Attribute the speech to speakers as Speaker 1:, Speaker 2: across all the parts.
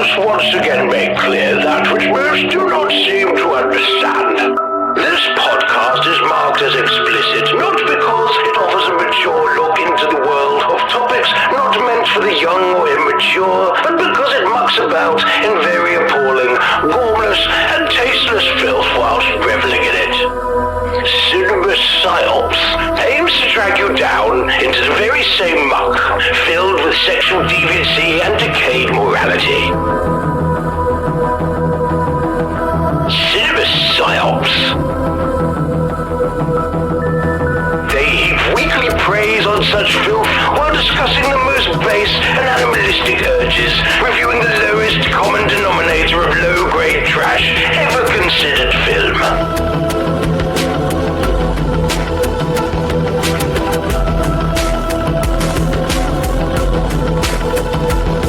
Speaker 1: us once again make clear that which most do not seem to understand. This podcast is marked as explicit, not because it offers a mature look into the world of topics not meant for the young or immature, but because it mucks about in very appalling, gormless, and tasteless filth whilst reveling in it. Cinema Psyops aims to drag you down into the very same muck, filled with sexual deviancy and decayed morality. Cinema Psyops. They heap weekly praise on such filth while discussing the most base and animalistic urges, reviewing the lowest common denominator of low-grade trash ever considered film.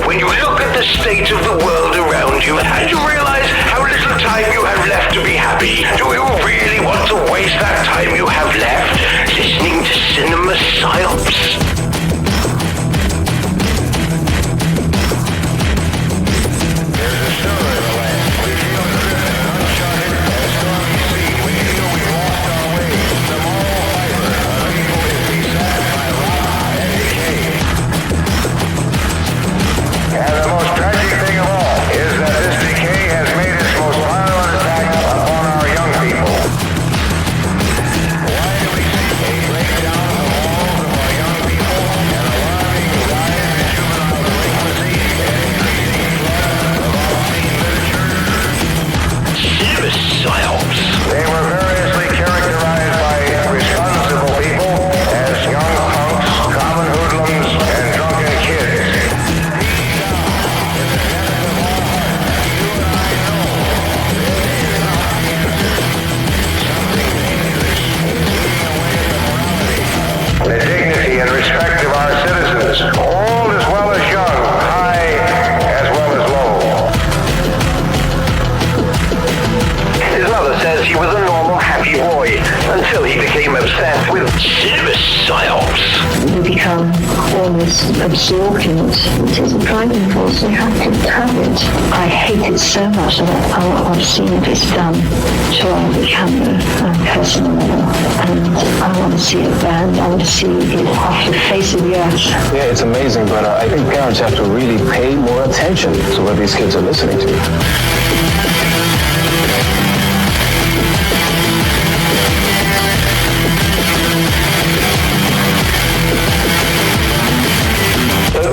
Speaker 1: When you look at the state of the world around you and you realize how little time you have left to be happy, do you really want to waste that time you have left listening to Cinema Psyops?
Speaker 2: Absorbed in it. It is a driving force. You have to have it. I hate it so much that I've seen it is done to the camera and personal level. And I want to see it banned. I want to see it off the face of the earth.
Speaker 3: Yeah, it's amazing, but I think parents have to really pay more attention to what these kids are listening to.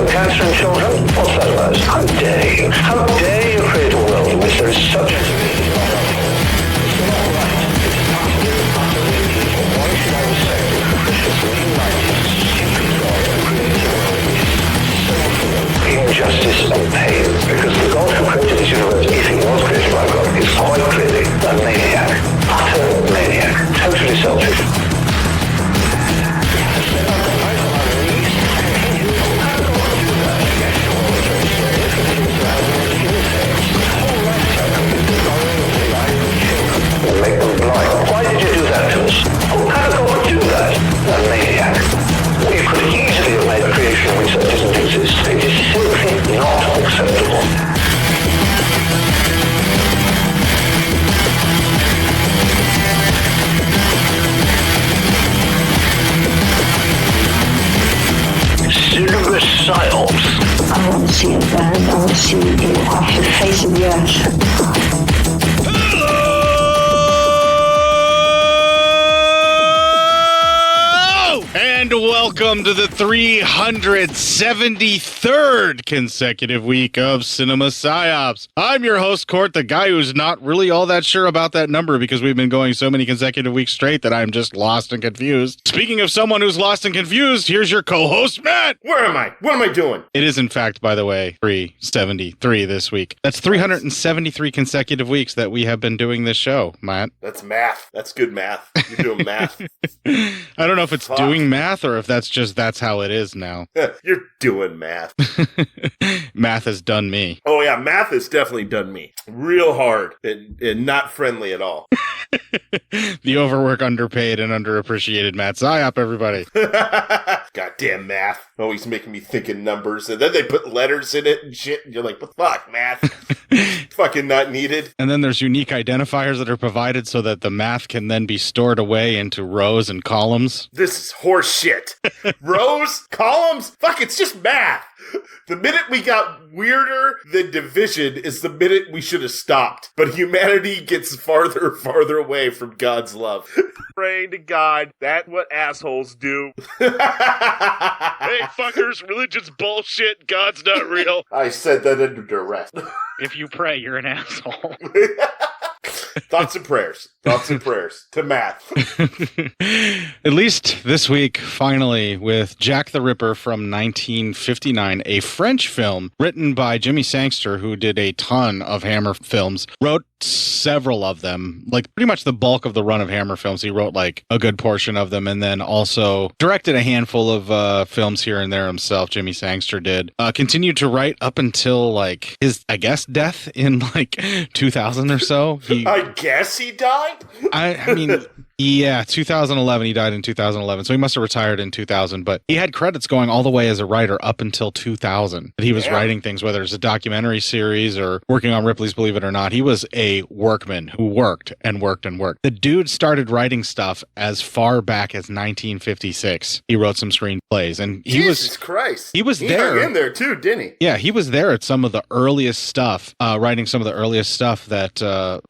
Speaker 1: Cancer in children? What's that about? How dare you? How dare you create a world in which there is such a... It's not right. It's not illegal. Why should I respect the capricious, lean-minded, stupid God who created a world in which so full of injustice and pain? Because the God who created this universe, if he was created by God, is quite clearly a maniac. Utter maniac. Totally selfish. Make them blind. Why did you do that to us? Oh, how did God do that? A maniac. You could easily have made a creation which doesn't exist. It is simply not acceptable. Cinema Psyops.
Speaker 2: I want to see it banned. I want to see it off the face of the earth.
Speaker 4: And welcome to the 373rd consecutive week of Cinema Psyops. I'm your host, Court, the guy who's not really all that sure about that number because we've been going so many consecutive weeks straight that I'm just lost and confused. Speaking of someone who's lost and confused, here's your co-host, Matt.
Speaker 5: Where am I? What am I doing?
Speaker 4: It is, in fact, by the way, 373 this week. That's 373 consecutive weeks that we have been doing this show, Matt.
Speaker 5: That's math. That's good math. You're doing math.
Speaker 4: I don't know if it's doing math or if that's how it is now.
Speaker 5: You're doing math.
Speaker 4: Math has done me.
Speaker 5: Oh yeah, math has definitely done me real hard and not friendly at all.
Speaker 4: The overwork, underpaid, and underappreciated Matt Psyop, everybody.
Speaker 5: Goddamn math. Always making me think in numbers. And then they put letters in it and shit. And you're like, what the fuck, math? Fucking not needed.
Speaker 4: And then there's unique identifiers that are provided so that the math can then be stored away into rows and columns.
Speaker 5: This is horse shit. Rows, columns, fuck, it's just math. The minute we got weirder than division is the minute we should have stopped. But humanity gets farther and farther away from God's love.
Speaker 6: Praying to God, that's what assholes do. Hey, fuckers, religion's bullshit. God's not real.
Speaker 5: I said that under duress.
Speaker 7: If you pray, you're an asshole.
Speaker 5: Thoughts and prayers. Thoughts and prayers. To math.
Speaker 4: At least this week, finally, with Jack the Ripper from 1959, a French film written by Jimmy Sangster, who did a ton of Hammer films, wrote several of them, like pretty much the bulk of the run of Hammer films. He wrote like a good portion of them, and then also directed a handful of films here and there himself. Jimmy Sangster did. Continued to write up until like his, I guess, death in like 2000 or so.
Speaker 5: I guess he died?
Speaker 4: I mean, yeah, 2011. He died in 2011, so he must have retired in 2000. But he had credits going all the way as a writer up until 2000. He was writing things, whether it's a documentary series or working on Ripley's Believe It or Not. He was a workman who worked and worked and worked. The dude started writing stuff as far back as 1956. He wrote some screenplays, and
Speaker 5: Jesus Christ.
Speaker 4: He was
Speaker 5: he
Speaker 4: there
Speaker 5: hung in there too, didn't he?
Speaker 4: Yeah, he was there at some of the earliest stuff, writing some of the earliest stuff that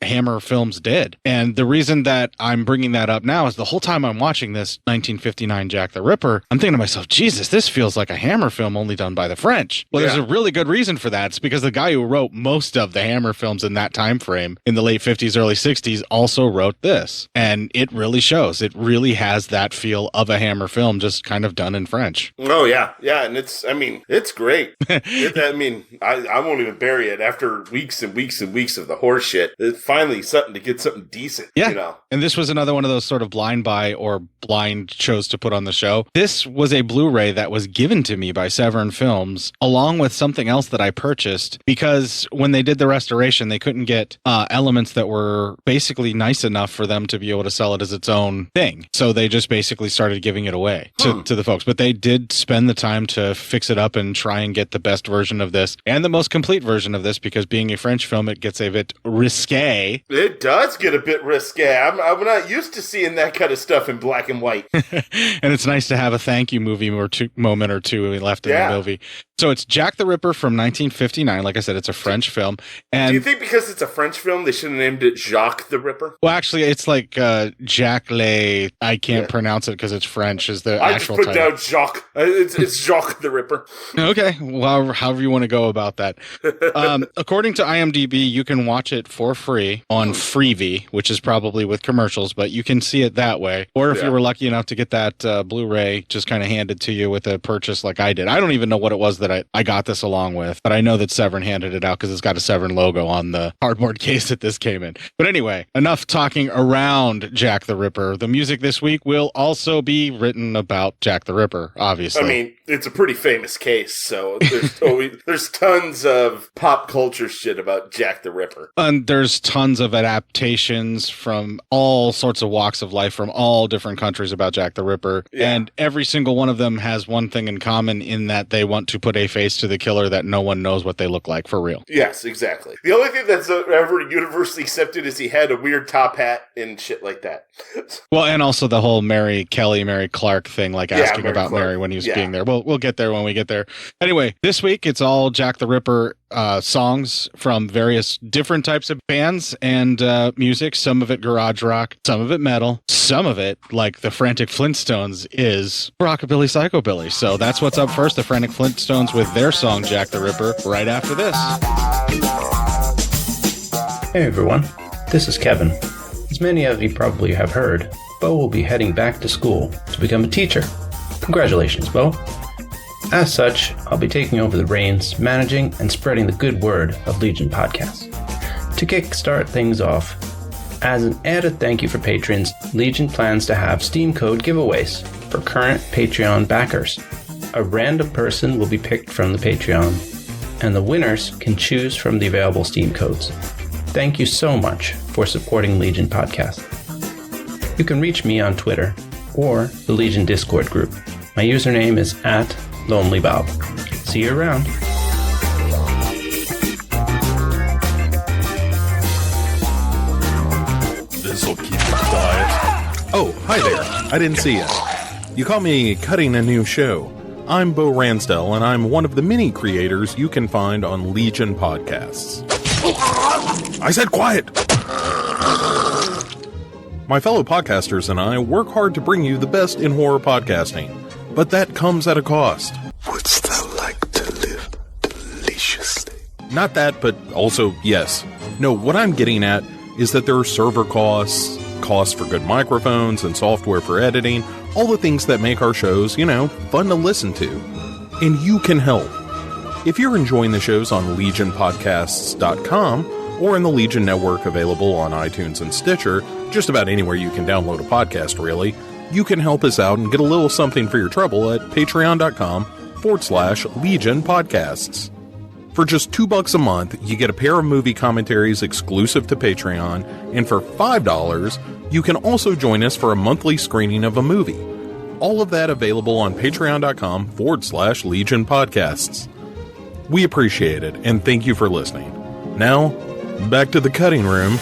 Speaker 4: Hammer films did. And the reason that I'm bringing that up now is the whole time I'm watching this 1959 Jack the Ripper, I'm thinking to myself, Jesus, this feels like a Hammer film only done by the French. Well, there's a really good reason for that. It's because the guy who wrote most of the Hammer films in that time frame in the late 50s, early 60s also wrote this. And it really shows. It really has that feel of a Hammer film, just kind of done in French.
Speaker 5: Oh, yeah. Yeah, and it's great. I won't even bury it. After weeks and weeks and weeks of the horse shit, it's finally something to get something decent, you know?
Speaker 4: And this was another one of those sort of blind buy or blind shows to put on the show. This was a Blu-ray that was given to me by Severn Films, along with something else that I purchased, because when they did the restoration, they couldn't get elements that were basically nice enough for them to be able to sell it as its own thing. So they just basically started giving it away to the folks. But they did spend the time to fix it up and try and get the best version of this and the most complete version of this, because being a French film, it gets a bit risque.
Speaker 5: It does get a bit risque. I'm not used to seeing that kind of stuff in black and white.
Speaker 4: And it's nice to have a thank you moment or two left in the movie. So it's Jack the Ripper from 1959. Like I said, it's a French film. And
Speaker 5: do you think because it's a French film, they should have named it Jacques the Ripper?
Speaker 4: Well, actually, it's like Jacques Le. I can't pronounce it because it's French. Is the actual title?
Speaker 5: I just put down Jacques. It's Jacques the Ripper.
Speaker 4: Okay, well, however you want to go about that. According to IMDb, you can watch it for free on Freevee, which is probably with commercials, but you can see it that way. Or if you were lucky enough to get that Blu-ray just kind of handed to you with a purchase like I did. I don't even know what it was that I got this along with, but I know that Severn handed it out because it's got a Severn logo on the cardboard case that this came in. But anyway, enough talking around Jack the Ripper. The music this week will also be written about Jack the Ripper, obviously.
Speaker 5: I mean, it's a pretty famous case, so there's tons of pop culture shit about Jack the Ripper.
Speaker 4: And there's tons of adaptations from all sorts of walks of life from all different countries about Jack the Ripper. Yeah. And every single one of them has one thing in common in that they want to put a face to the killer that no one knows what they look like for real.
Speaker 5: Yes, exactly. The only thing that's ever universally accepted is he had a weird top hat and shit like that.
Speaker 4: Well, and also the whole Mary Clark thing, like asking about Clark. Mary when he was being there. We'll get there when we get there. Anyway, this week it's all Jack the Ripper songs from various different types of bands and music. Some of it garage rock, some of it metal, some of it, like the Frantic Flintstones, is rockabilly psychobilly. So that's what's up first. The Frantic Flintstones with their song Jack the Ripper right after this.
Speaker 8: Hey everyone, this is Kevin. As many of you probably have heard, Bo will be heading back to school to become a teacher. Congratulations, Bo. As such, I'll be taking over the reins, managing and spreading the good word of Legion Podcast. To kickstart things off, as an added thank you for patrons, Legion plans to have Steam code giveaways for current Patreon backers. A random person will be picked from the Patreon, and the winners can choose from the available Steam codes. Thank you so much for supporting Legion Podcast. You can reach me on Twitter or the Legion Discord group. My username is @LonelyBob. See you around.
Speaker 9: This'll keep you quiet. Oh, hi there. I didn't see you. You caught me cutting a new show. I'm Bo Ransdell, and I'm one of the many creators you can find on Legion Podcasts. I said quiet! My fellow podcasters and I work hard to bring you the best in horror podcasting, but that comes at a cost.
Speaker 1: Wouldst thou like to live deliciously?
Speaker 9: Not that, but also yes. No, what I'm getting at is that there are server costs, costs for good microphones and software for editing, all the things that make our shows, fun to listen to. And you can help. If you're enjoying the shows on legionpodcasts.com or in the Legion Network available on iTunes and Stitcher, just about anywhere you can download a podcast, really, you can help us out and get a little something for your trouble at patreon.com/Legion Podcasts. For just $2 a month, you get a pair of movie commentaries exclusive to Patreon, and for $5, you can also join us for a monthly screening of a movie. All of that available on patreon.com/Legion Podcasts. We appreciate it, and thank you for listening. Now, back to the cutting room.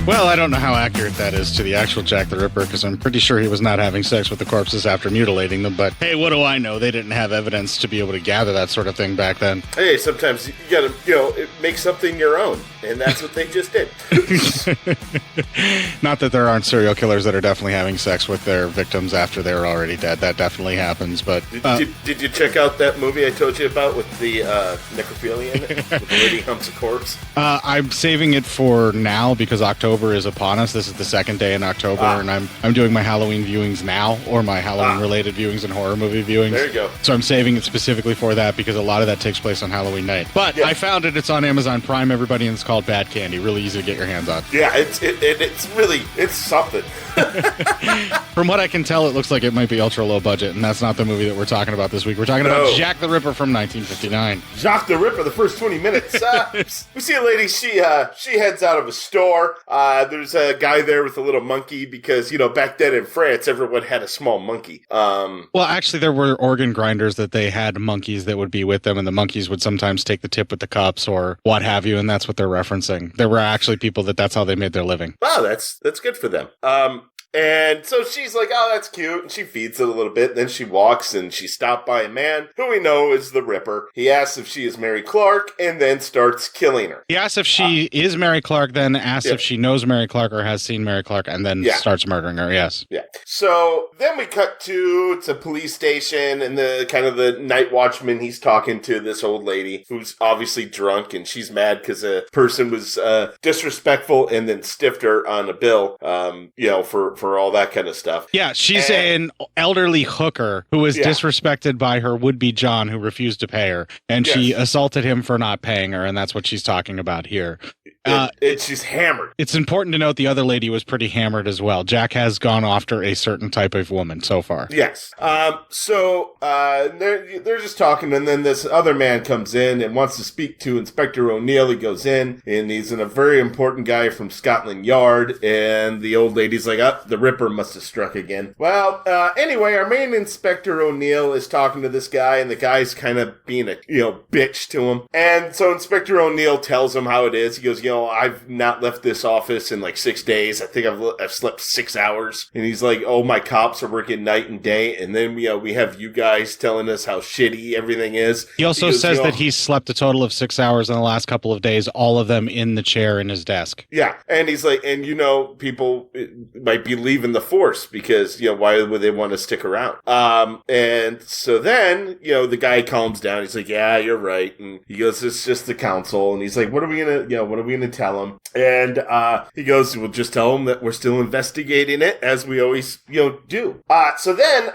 Speaker 4: Well, I don't know how accurate that is to the actual Jack the Ripper, because I'm pretty sure he was not having sex with the corpses after mutilating them, but hey, what do I know? They didn't have evidence to be able to gather that sort of thing back then.
Speaker 5: Hey, sometimes you gotta, make something your own, and that's what they just did.
Speaker 4: Not that there aren't serial killers that are definitely having sex with their victims after they're already dead. That definitely happens, but...
Speaker 5: Did you check out that movie I told you about with the necrophilia in it? With the lady humps a corpse?
Speaker 4: I'm saving it for now because October is upon us. This is the second day in October, and I'm doing my Halloween viewings now, or my Halloween-related viewings and horror movie viewings.
Speaker 5: There you go.
Speaker 4: So I'm saving it specifically for that because a lot of that takes place on Halloween night. But I found it. It's on Amazon Prime, everybody, and it's called Bad Candy. Really easy to get your hands on.
Speaker 5: Yeah, it's something.
Speaker 4: From what I can tell, it looks like it might be ultra low budget, and that's not the movie that we're talking about this week. We're talking about Jack the Ripper from 1959.
Speaker 5: Jack the Ripper, the first 20 minutes. We see a lady, she heads out of a store. There's a guy there with a little monkey because, back then in France, everyone had a small monkey.
Speaker 4: Well, actually, there were organ grinders that they had monkeys that would be with them, and the monkeys would sometimes take the tip with the cups or what have you, and that's what they're referencing. There were actually people that's how they made their living.
Speaker 5: Wow, that's good for them. And so she's like, oh, that's cute. And she feeds it a little bit. And then she walks and she's stopped by a man who we know is the Ripper. He asks if she is Mary Clark and then starts killing her.
Speaker 4: He asks if she is Mary Clark, then asks if she knows Mary Clark or has seen Mary Clark, and then starts murdering her, yes.
Speaker 5: Yeah. So then we cut to, it's a police station, and the night watchman, he's talking to this old lady who's obviously drunk, and she's mad because a person was disrespectful and then stiffed her on a bill, for all that kind of stuff.
Speaker 4: Yeah, she's an elderly hooker who was disrespected by her would-be John, who refused to pay her, and she assaulted him for not paying her, and that's what she's talking about here.
Speaker 5: She's hammered.
Speaker 4: It's important to note the other lady was pretty hammered as well. Jack has gone after a certain type of woman so far.
Speaker 5: Yes. So they're just talking, and then this other man comes in and wants to speak to Inspector O'Neill. He goes in, and he's a very important guy from Scotland Yard, and the old lady's like, the Ripper must have struck again. Well, anyway, our main Inspector O'Neill is talking to this guy, and the guy's kind of being a, bitch to him. And so Inspector O'Neill tells him how it is. He goes, I've not left this office in like 6 days. I think I've slept 6 hours. And he's like, oh, my cops are working night and day. And then, we have you guys telling us how shitty everything is.
Speaker 4: He also says that he's slept a total of 6 hours in the last couple of days, all of them in the chair in his desk.
Speaker 5: Yeah. And he's like, and people might be leaving the force because, why would they want to stick around? And so then, the guy calms down. He's like, yeah, you're right. And he goes, it's just the council. And he's like, what are we going to tell him? And he goes, we'll just tell him that we're still investigating it as we always, do. So then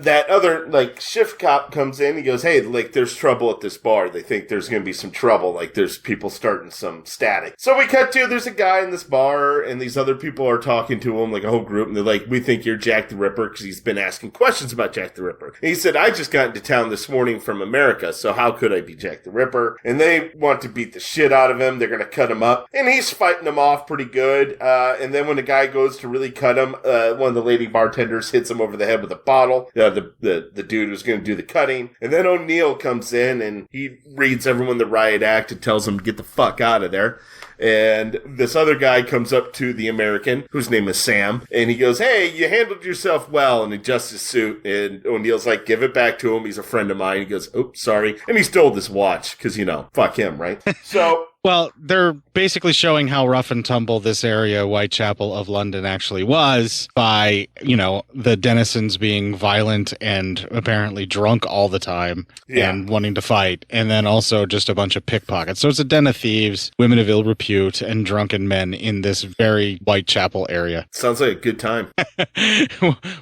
Speaker 5: that other shift cop comes in. He goes, hey, there's trouble at this bar. They think there's going to be some trouble. There's people starting some static. So we cut to, there's a guy in this bar and these other people are talking to him, a whole group. And they're like, we think you're Jack the Ripper because he's been asking questions about Jack the Ripper. And he said, I just got into town this morning from America. So how could I be Jack the Ripper? And they want to beat the shit out of him. They're going to cut him up. And he's fighting them off pretty good. And then when the guy goes to really cut him, one of the lady bartenders hits him over the head with a bottle. The dude who's going to do the cutting. And then O'Neill comes in and he reads everyone the riot act and tells them to get the fuck out of there. And this other guy comes up to the American, whose name is Sam, and he goes, hey, you handled yourself well, and adjusts his suit. And O'Neill's like, give it back to him. He's a friend of mine. He goes, oops, sorry. And he stole this watch because, fuck him, right? So...
Speaker 4: Well, they're basically showing how rough and tumble this area, Whitechapel of London, actually was by, the denizens being violent and apparently drunk all the time and wanting to fight. And then also just a bunch of pickpockets. So it's a den of thieves, women of ill repute, and drunken men in this very Whitechapel area.
Speaker 5: Sounds like a good time.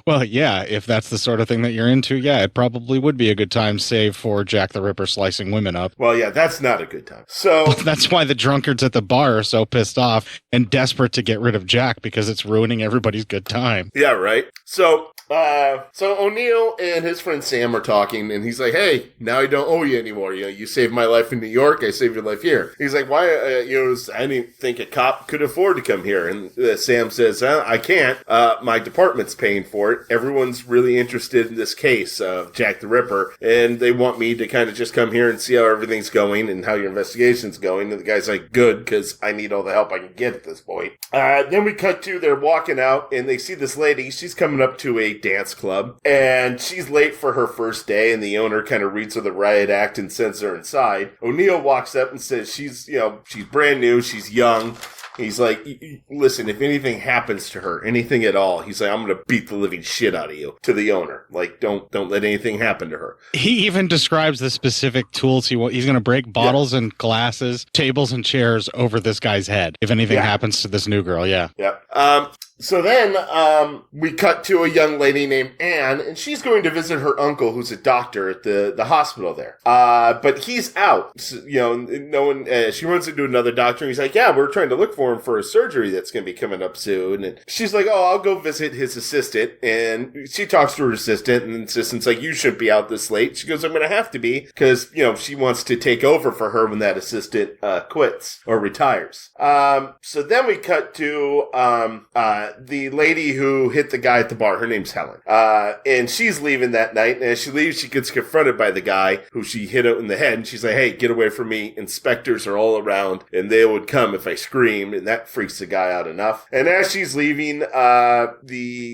Speaker 4: Well, yeah, if that's the sort of thing that you're into, yeah, it probably would be a good time, save for Jack the Ripper slicing women up.
Speaker 5: Well, yeah, that's not a good time. So...
Speaker 4: That's why the drunkards at the bar are so pissed off and desperate to get rid of Jack because it's ruining everybody's good time.
Speaker 5: Yeah, right. So O'Neill and his friend Sam are talking, and he's like, hey, now I don't owe you anymore. You saved my life in New York. I saved your life here. He's like, why, I didn't think a cop could afford to come here. And Sam says, I can't. My department's paying for it. Everyone's really interested in this case of Jack the Ripper, and they want me to kind of just come here and see how everything's going and how your investigation's going. And the guy's like, good, because I need all the help I can get at this point. Then we cut to, they're walking out, and they see this lady. She's coming up to a dance club, and she's late for her first day, and the owner kind of reads her the riot act and sends her inside. O'Neill walks up and says she's brand new, she's young. He's like, listen, if anything happens to her, anything at all, he's like, I'm going to beat the living shit out of you, to the owner. Don't let anything happen to her.
Speaker 4: He even describes the specific tools he's going to break bottles and glasses, tables and chairs over this guy's head if anything happens to this new girl. Yeah.
Speaker 5: So then we cut to a young lady named Anne, and she's going to visit her uncle, who's a doctor at the hospital there. But he's out. So, no one. She runs into another doctor, and he's like, yeah, we're trying to look for him for a surgery that's going to be coming up soon. And she's like, oh, I'll go visit his assistant. And she talks to her assistant, and the assistant's like, you shouldn't be out this late. She goes, I'm going to have to be, because, she wants to take over for her when that assistant quits or retires. So then we cut to the lady who hit the guy at the bar. Her name's Helen. And she's leaving that night. And as she leaves, she gets confronted by the guy who she hit in the head. And she's like, hey, get away from me. Inspectors are all around, and they would come if I screamed. And that freaks the guy out enough. And as she's leaving,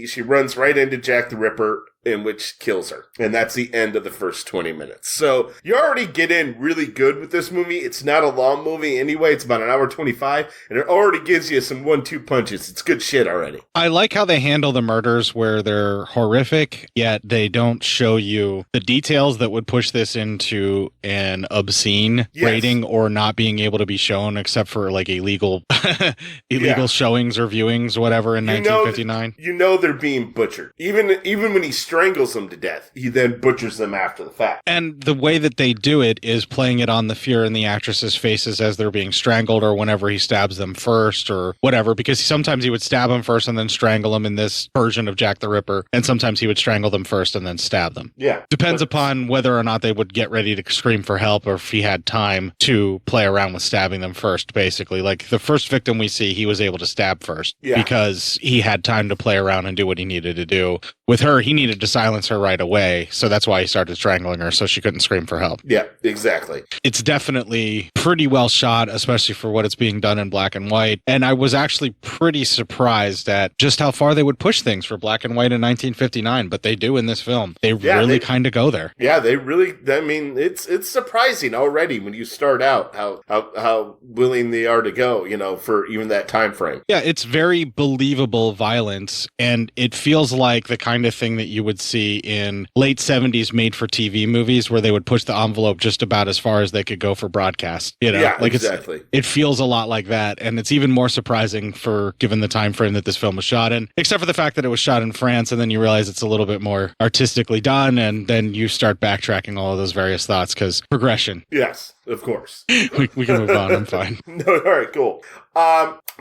Speaker 5: she runs right into Jack the Ripper, in which kills her. And that's the end of the first 20 minutes. So you already get in really good with this movie. It's not a long movie anyway. It's about an hour 25, and it already gives you some 1-2 punches. It's good shit already.
Speaker 4: I like how they handle the murders where they're horrific, yet they don't show you the details that would push this into an obscene rating or not being able to be shown except for illegal showings or viewings or whatever in 1959.
Speaker 5: They're being butchered. Even when he strangles them to death, he then butchers them after the fact.
Speaker 4: And the way that they do it is playing it on the fear in the actresses' faces as they're being strangled, or whenever he stabs them first or whatever, because sometimes he would stab them first and then strangle them in this version of Jack the Ripper, and sometimes he would strangle them first and then stab them.
Speaker 5: Yeah.
Speaker 4: Depends upon whether or not they would get ready to scream for help, or if he had time to play around with stabbing them first, basically. Like the first victim we see, he was able to stab first because he had time to play around and do what he needed to do. With her, he needed to silence her right away. So that's why he started strangling her so she couldn't scream for help.
Speaker 5: Yeah, exactly.
Speaker 4: It's definitely pretty well shot, especially for what it's being done in black and white. And I was actually pretty surprised at just how far they would push things for black and white in 1959, but they do in this film. They really kind of go there.
Speaker 5: Yeah, they really, I mean, it's surprising already when you start out how willing they are to go, you know, for even that time frame.
Speaker 4: Yeah, it's very believable violence, and it feels like the kind of thing that you would see in late 70s made-for-TV movies where they would push the envelope just about as far as they could go for broadcast. You know,
Speaker 5: yeah,
Speaker 4: like
Speaker 5: exactly.
Speaker 4: It feels a lot like that, and it's even more surprising for given the time frame that this film was shot in, except for the fact that it was shot in France, and then you realize it's a little bit more artistically done, and then you start backtracking all of those various thoughts because progression.
Speaker 5: Yes, of course.
Speaker 4: we can move on. I'm fine.
Speaker 5: No, all right, cool.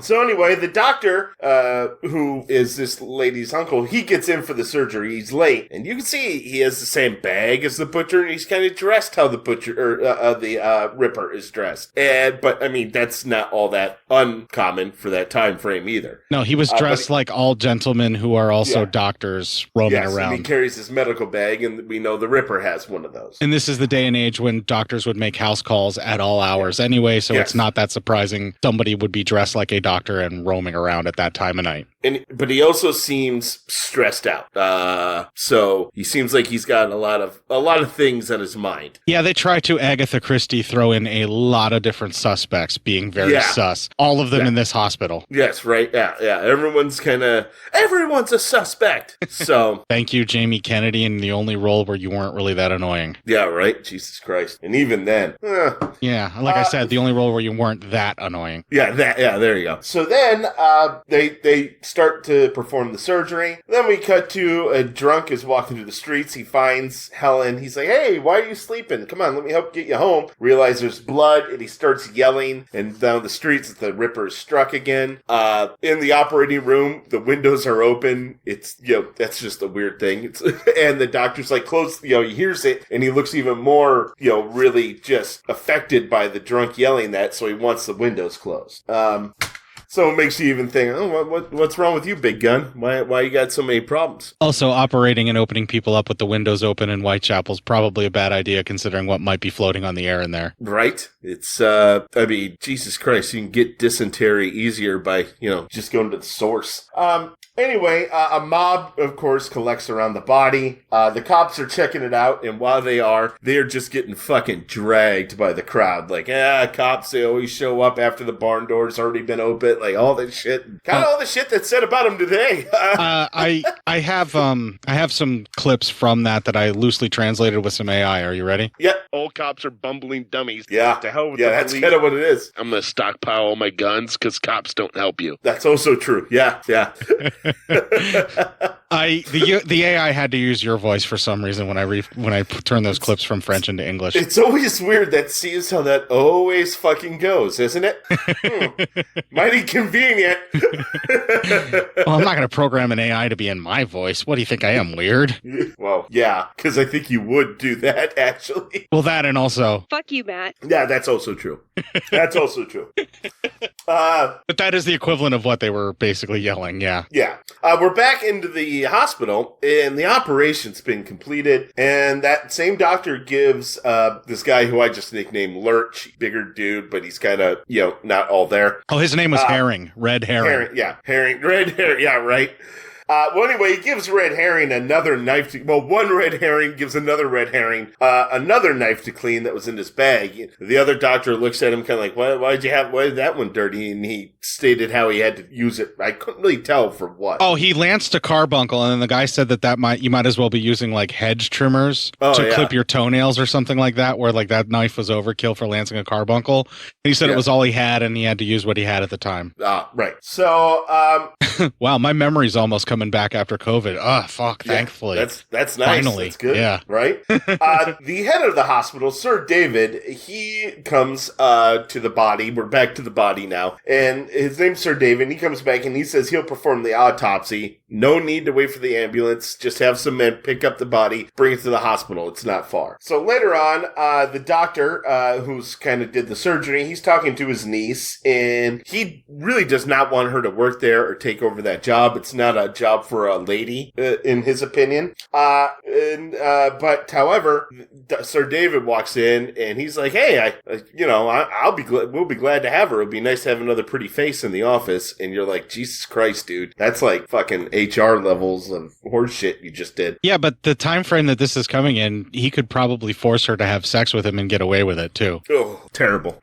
Speaker 5: So anyway, the doctor, who is this lady's uncle, he gets in for the surgery. He's late, and you can see he has the same bag as the butcher, and he's kind of dressed how the butcher or the Ripper is dressed. But I mean, that's not all that uncommon for that time frame either.
Speaker 4: No, he was dressed like all gentlemen who are also doctors roaming around.
Speaker 5: And he carries his medical bag, and we know the Ripper has one of those.
Speaker 4: And this is the day and age when doctors would make house calls at all hours anyway, so it's not that surprising somebody would be dressed like a doctor and roaming around at that time of night.
Speaker 5: But he also seems stressed out. So he seems like he's got a lot of things on his mind.
Speaker 4: Yeah, they try to Agatha Christie throw in a lot of different suspects being very sus. All of them in this hospital.
Speaker 5: Yes, right. Yeah. Everyone's a suspect. So
Speaker 4: thank you, Jamie Kennedy, in the only role where you weren't really that annoying.
Speaker 5: Yeah, right. Jesus Christ. And even then.
Speaker 4: Yeah, like I said, the only role where you weren't that annoying.
Speaker 5: Yeah, there you go. So then they start to perform the surgery. Then we cut to a drunk is walking through the streets. He finds Helen. He's like, hey, why are you sleeping? Come on, let me help get you home. Realize there's blood, and he starts yelling. And down the streets, the Ripper is struck again. In the operating room, the windows are open. It's, that's just a weird thing. And the doctor's like, close, he hears it, and he looks even more, really just affected by the drunk yelling that, so he wants the windows closed. So it makes you even think, what's wrong with you, big gun? Why you got so many problems?
Speaker 4: Also, operating and opening people up with the windows open in Whitechapel is probably a bad idea considering what might be floating on the air in there.
Speaker 5: Right? It's, Jesus Christ, you can get dysentery easier by, just going to the source. Anyway, a mob, of course, collects around the body. The cops are checking it out, and while they're just getting fucking dragged by the crowd. Like, cops, they always show up after the barn door's already been open. Like, all that shit. Kind of all the shit that's said about them today.
Speaker 4: I have some clips from that I loosely translated with some AI. Are you ready?
Speaker 5: Yeah.
Speaker 6: All cops are bumbling dummies.
Speaker 5: Yeah.
Speaker 6: To hell with
Speaker 5: yeah,
Speaker 6: the
Speaker 5: that's
Speaker 6: police.
Speaker 5: kind of what it is.
Speaker 6: I'm going to stockpile all my guns because cops don't help you.
Speaker 5: That's also true. Yeah.
Speaker 4: The AI had to use your voice for some reason when I turn those clips from French into English.
Speaker 5: It's always weird that sees how that always fucking goes, isn't it? Mighty convenient.
Speaker 4: Well, I'm not going to program an AI to be in my voice. What do you think I am, weird?
Speaker 5: Well, yeah, because I think you would do that, actually.
Speaker 4: Well, that and also...
Speaker 10: Fuck you, Matt.
Speaker 5: Yeah, that's also true. That's also true.
Speaker 4: But that is the equivalent of what they were basically yelling, yeah.
Speaker 5: Yeah. We're back into the hospital, and the operation's been completed, and that same doctor gives this guy who I just nicknamed Lurch, bigger dude, but he's kind of, not all there.
Speaker 4: Oh, his name was Herring. Red Herring.
Speaker 5: Herring. Red Herring. Yeah, right. Well, anyway, he gives Red Herring another knife one Red Herring gives another Red Herring another knife to clean that was in his bag. The other doctor looks at him kind of like, why is that one dirty? And he stated how he had to use it. I couldn't really tell for what.
Speaker 4: Oh, he lanced a carbuncle, and then the guy said that you might as well be using like hedge trimmers to clip your toenails or something like that, where like that knife was overkill for lancing a carbuncle. And he said it was all he had, and he had to use what he had at the time.
Speaker 5: Right. So,
Speaker 4: wow, my memory's almost coming back after COVID. Oh, fuck, thankfully.
Speaker 5: That's nice.
Speaker 4: Finally.
Speaker 5: That's good.
Speaker 4: Yeah.
Speaker 5: Right? The head of the hospital, Sir David, he comes to the body. We're back to the body now. And his name's Sir David. And he comes back and he says he'll perform the autopsy. No need to wait for the ambulance. Just have some men pick up the body, bring it to the hospital. It's not far. So later on, the doctor, who's kind of did the surgery, he's talking to his niece, and he really does not want her to work there or take over that job. It's not a job for a lady, in his opinion. But however, Sir David walks in, and he's like, "Hey, we'll be glad to have her. It'd be nice to have another pretty face in the office." And you're like, Jesus Christ, dude, that's like fucking HR levels of horse shit you just did.
Speaker 4: Yeah, but the time frame that this is coming in, he could probably force her to have sex with him and get away with it too.
Speaker 5: Oh, terrible.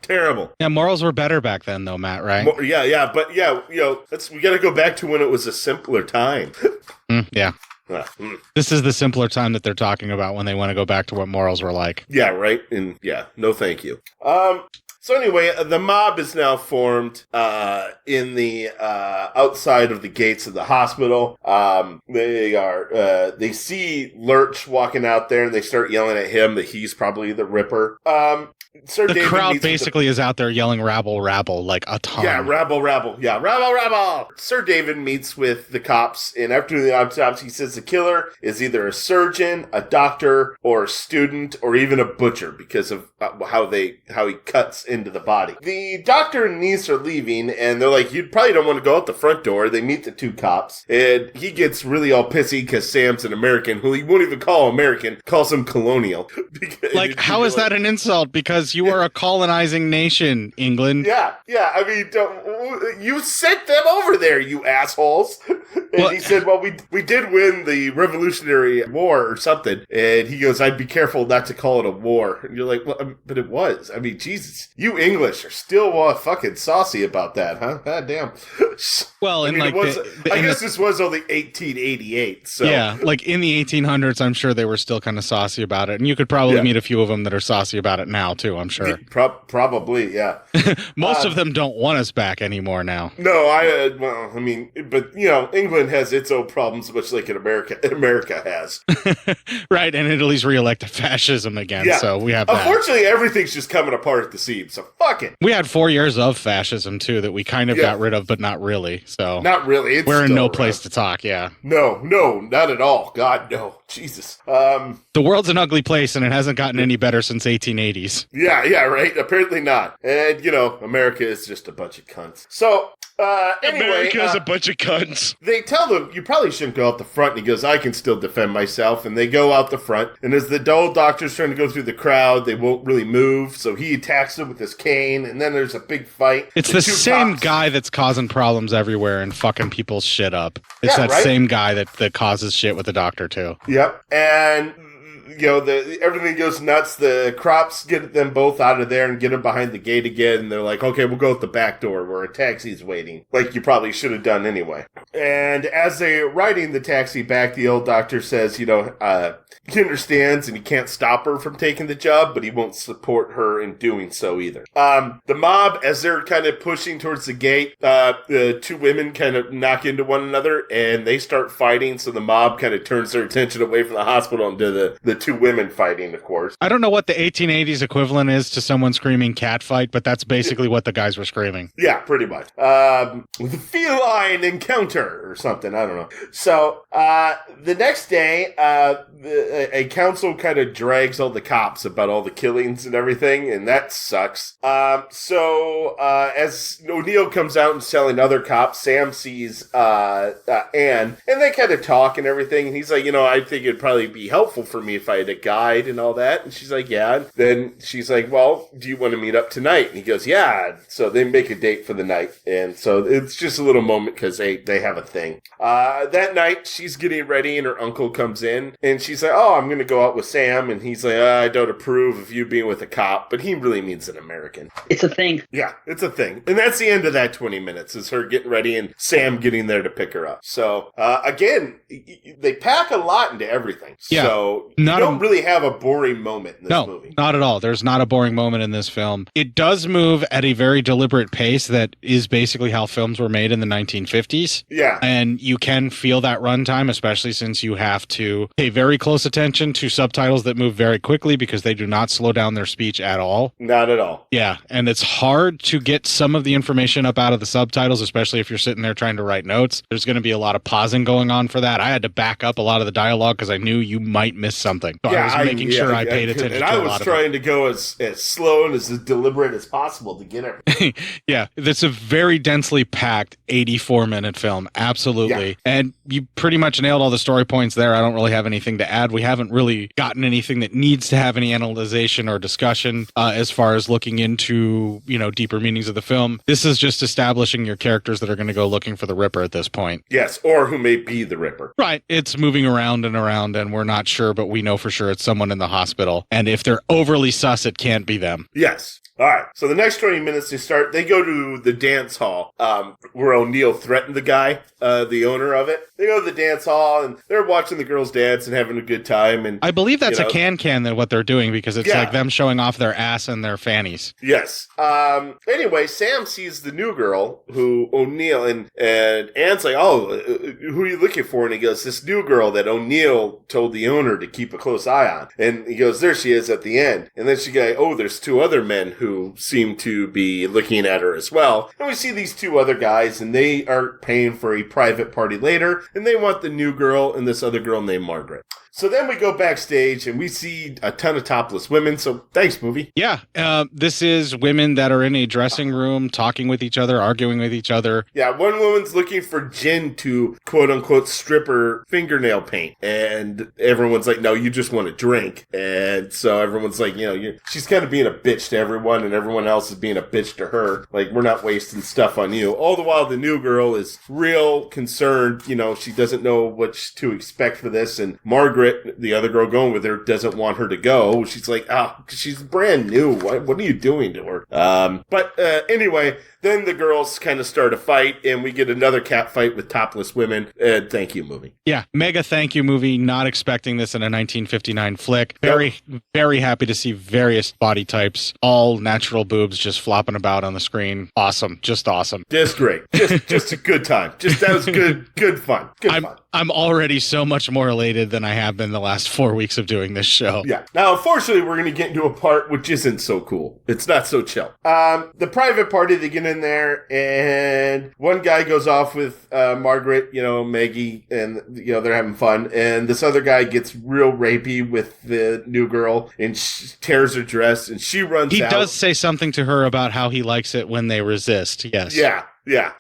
Speaker 4: Yeah, morals were better back then, though, Matt. Right?
Speaker 5: But we got to go back to when it was a simpler time.
Speaker 4: Yeah. This is the simpler time that they're talking about when they want to go back to what morals were like.
Speaker 5: Yeah, right. And yeah, no, thank you. So anyway, the mob is now formed in the outside of the gates of the hospital. They see Lurch walking out there, and they start yelling at him that he's probably the Ripper.
Speaker 4: The crowd basically is out there yelling rabble, rabble, like a ton.
Speaker 5: Yeah, rabble, rabble. Yeah, rabble, rabble. Sir David meets with the cops, and after the autopsy, he says the killer is either a surgeon, a doctor, or a student, or even a butcher because of how he cuts into the body. The doctor and niece are leaving, and they're like, "You probably don't want to go out the front door." They meet the two cops, and he gets really all pissy because Sam's an American, who he won't even call American, calls him colonial.
Speaker 4: Like, how is that an insult? Because you are a colonizing nation, England.
Speaker 5: Yeah. I mean, you sent them over there, you assholes. And he said, "Well, we did win the Revolutionary War or something." And he goes, "I'd be careful not to call it a war." And you're like, "Well, but it was. I mean, Jesus, you English are still fucking saucy about that, huh? God damn."
Speaker 4: Well,
Speaker 5: I guess this was only 1888. So
Speaker 4: yeah, like in the 1800s, I'm sure they were still kind of saucy about it, and you could probably meet a few of them that are saucy about it now too. I'm sure.
Speaker 5: Probably, yeah.
Speaker 4: Most of them don't want us back anymore now.
Speaker 5: No, but England has its own problems, much like America has.
Speaker 4: Right, and Italy's reelected fascism again, so we have that.
Speaker 5: Unfortunately, everything's just coming apart at the seams, so fuck it.
Speaker 4: We had 4 years of fascism, too, that we kind of got rid of, but not really, so.
Speaker 5: Not really.
Speaker 4: We're in no place to talk, yeah.
Speaker 5: No, not at all. God, no. Jesus.
Speaker 4: The world's an ugly place, and it hasn't gotten any better since 1880s.
Speaker 5: Yeah, right? Apparently not. And, America is just a bunch of cunts. So, anyway.
Speaker 6: America's a bunch of cunts.
Speaker 5: They tell them, "You probably shouldn't go out the front." And he goes, "I can still defend myself." And they go out the front. And as the old doctor's trying to go through the crowd, they won't really move. So he attacks them with his cane. And then there's a big fight.
Speaker 4: It's the same guy that's causing problems everywhere and fucking people's shit up. It's same guy that causes shit with the doctor, too.
Speaker 5: Yep. And everything goes nuts. The cops get them both out of there and get them behind the gate again. And they're like, "Okay, we'll go out the back door where a taxi's waiting," like you probably should have done anyway. And as they're riding the taxi back, the old doctor says, he understands and he can't stop her from taking the job, but he won't support her in doing so either. The mob, as they're kind of pushing towards the gate, the two women kind of knock into one another and they start fighting. So the mob kind of turns their attention away from the hospital into the two women fighting, of course.
Speaker 4: I don't know what the 1880s equivalent is to someone screaming cat fight, but that's basically what the guys were screaming.
Speaker 5: Yeah, pretty much. The feline encounter or something. I don't know. So the next day, a council kind of drags all the cops about all the killings and everything, and that sucks. So as O'Neill comes out and telling other cops, Sam sees Anne, and they kind of talk and everything, and he's like, "I think it'd probably be helpful for me if I had a guide and all that." And she's like, "Yeah." And then she's like, "Well, do you want to meet up tonight?" And he goes, "Yeah." So they make a date for the night, and so it's just a little moment because they have a thing. That night, she's getting ready, and her uncle comes in, and she's like, "Oh, I'm going to go out with Sam." And he's like, "I don't approve of you being with a cop," but he really means an American.
Speaker 10: It's a thing.
Speaker 5: Yeah, it's a thing. And that's the end of that 20 minutes, is her getting ready and Sam getting there to pick her up. So, again, they pack a lot into everything.
Speaker 4: Yeah,
Speaker 5: so you don't really have a boring moment in this movie.
Speaker 4: Not at all. There's not a boring moment in this film. It does move at a very deliberate pace that is basically how films were made in the 1950s.
Speaker 5: Yeah.
Speaker 4: And you can feel that runtime, especially since you have to pay very close attention to subtitles that move very quickly because they do not slow down their speech at all.
Speaker 5: Not at all.
Speaker 4: Yeah, and it's hard to get some of the information up out of the subtitles, especially if you're sitting there trying to write notes. There's going to be a lot of pausing going on for that. I had to back up a lot of the dialogue because I knew you might miss something. So I was making sure I paid attention
Speaker 5: and
Speaker 4: to
Speaker 5: I
Speaker 4: a
Speaker 5: was
Speaker 4: lot
Speaker 5: trying to go as slow and as deliberate as possible to get everything.
Speaker 4: Yeah, it's a very densely packed 84-minute film. Absolutely.
Speaker 5: Yeah.
Speaker 4: And you pretty much nailed all the story points there. I don't really have anything to add. We haven't really gotten anything that needs to have any analyzation or discussion as far as looking into, deeper meanings of the film. This is just establishing your characters that are going to go looking for the Ripper at this point.
Speaker 5: Yes, or who may be the Ripper.
Speaker 4: Right. It's moving around and we're not sure, but we know for sure it's someone in the hospital. And if they're overly sus, it can't be them.
Speaker 5: Yes. All right. So the next 20 minutes they go to the dance hall where O'Neill threatened the guy, the owner of it. They go to the dance hall and they're watching the girls dance and having a good time. And
Speaker 4: I believe that's a can that what they're doing because it's like them showing off their ass and their fannies.
Speaker 5: Yes. Anyway, Sam sees the new girl who O'Neill and Anne's like, oh, who are you looking for? And he goes, this new girl that O'Neill told the owner to keep a close eye on. And he goes, there she is at the end. And then she goes, oh, there's two other men who seem to be looking at her as well. And we see these two other guys, and they are paying for a private party later, and they want the new girl and this other girl named Margaret. So then we go backstage and we see a ton of topless women. So thanks, movie.
Speaker 4: Yeah. This is women that are in a dressing room talking with each other, arguing with each other.
Speaker 5: Yeah. One woman's looking for Jen to quote unquote strip her fingernail paint. And everyone's like, no, you just want to drink. And so everyone's like, she's kind of being a bitch to everyone and everyone else is being a bitch to her. Like, we're not wasting stuff on you. All the while the new girl is real concerned. She doesn't know what to expect for this. And Margaret, the other girl going with her, doesn't want her to go. She's like, she's brand new. What are you doing to her? But anyway, then the girls kind of start a fight, and we get another cat fight with topless women. Thank you, movie.
Speaker 4: Yeah, mega thank you, movie. Not expecting this in a 1959 flick. Very, very happy to see various body types, all natural boobs just flopping about on the screen. Awesome. Just awesome.
Speaker 5: Just great. Just a good time. That was good fun. Good fun.
Speaker 4: I'm already so much more elated than I have been the last 4 weeks of doing this show.
Speaker 5: Yeah. Now, unfortunately, we're going to get into a part which isn't so cool. It's not so chill. The private party, they get in there, and one guy goes off with Margaret, Maggie, and, they're having fun. And this other guy gets real rapey with the new girl and tears her dress, and she runs out.
Speaker 4: He does say something to her about how he likes it when they resist. Yes.
Speaker 5: Yeah. Yeah.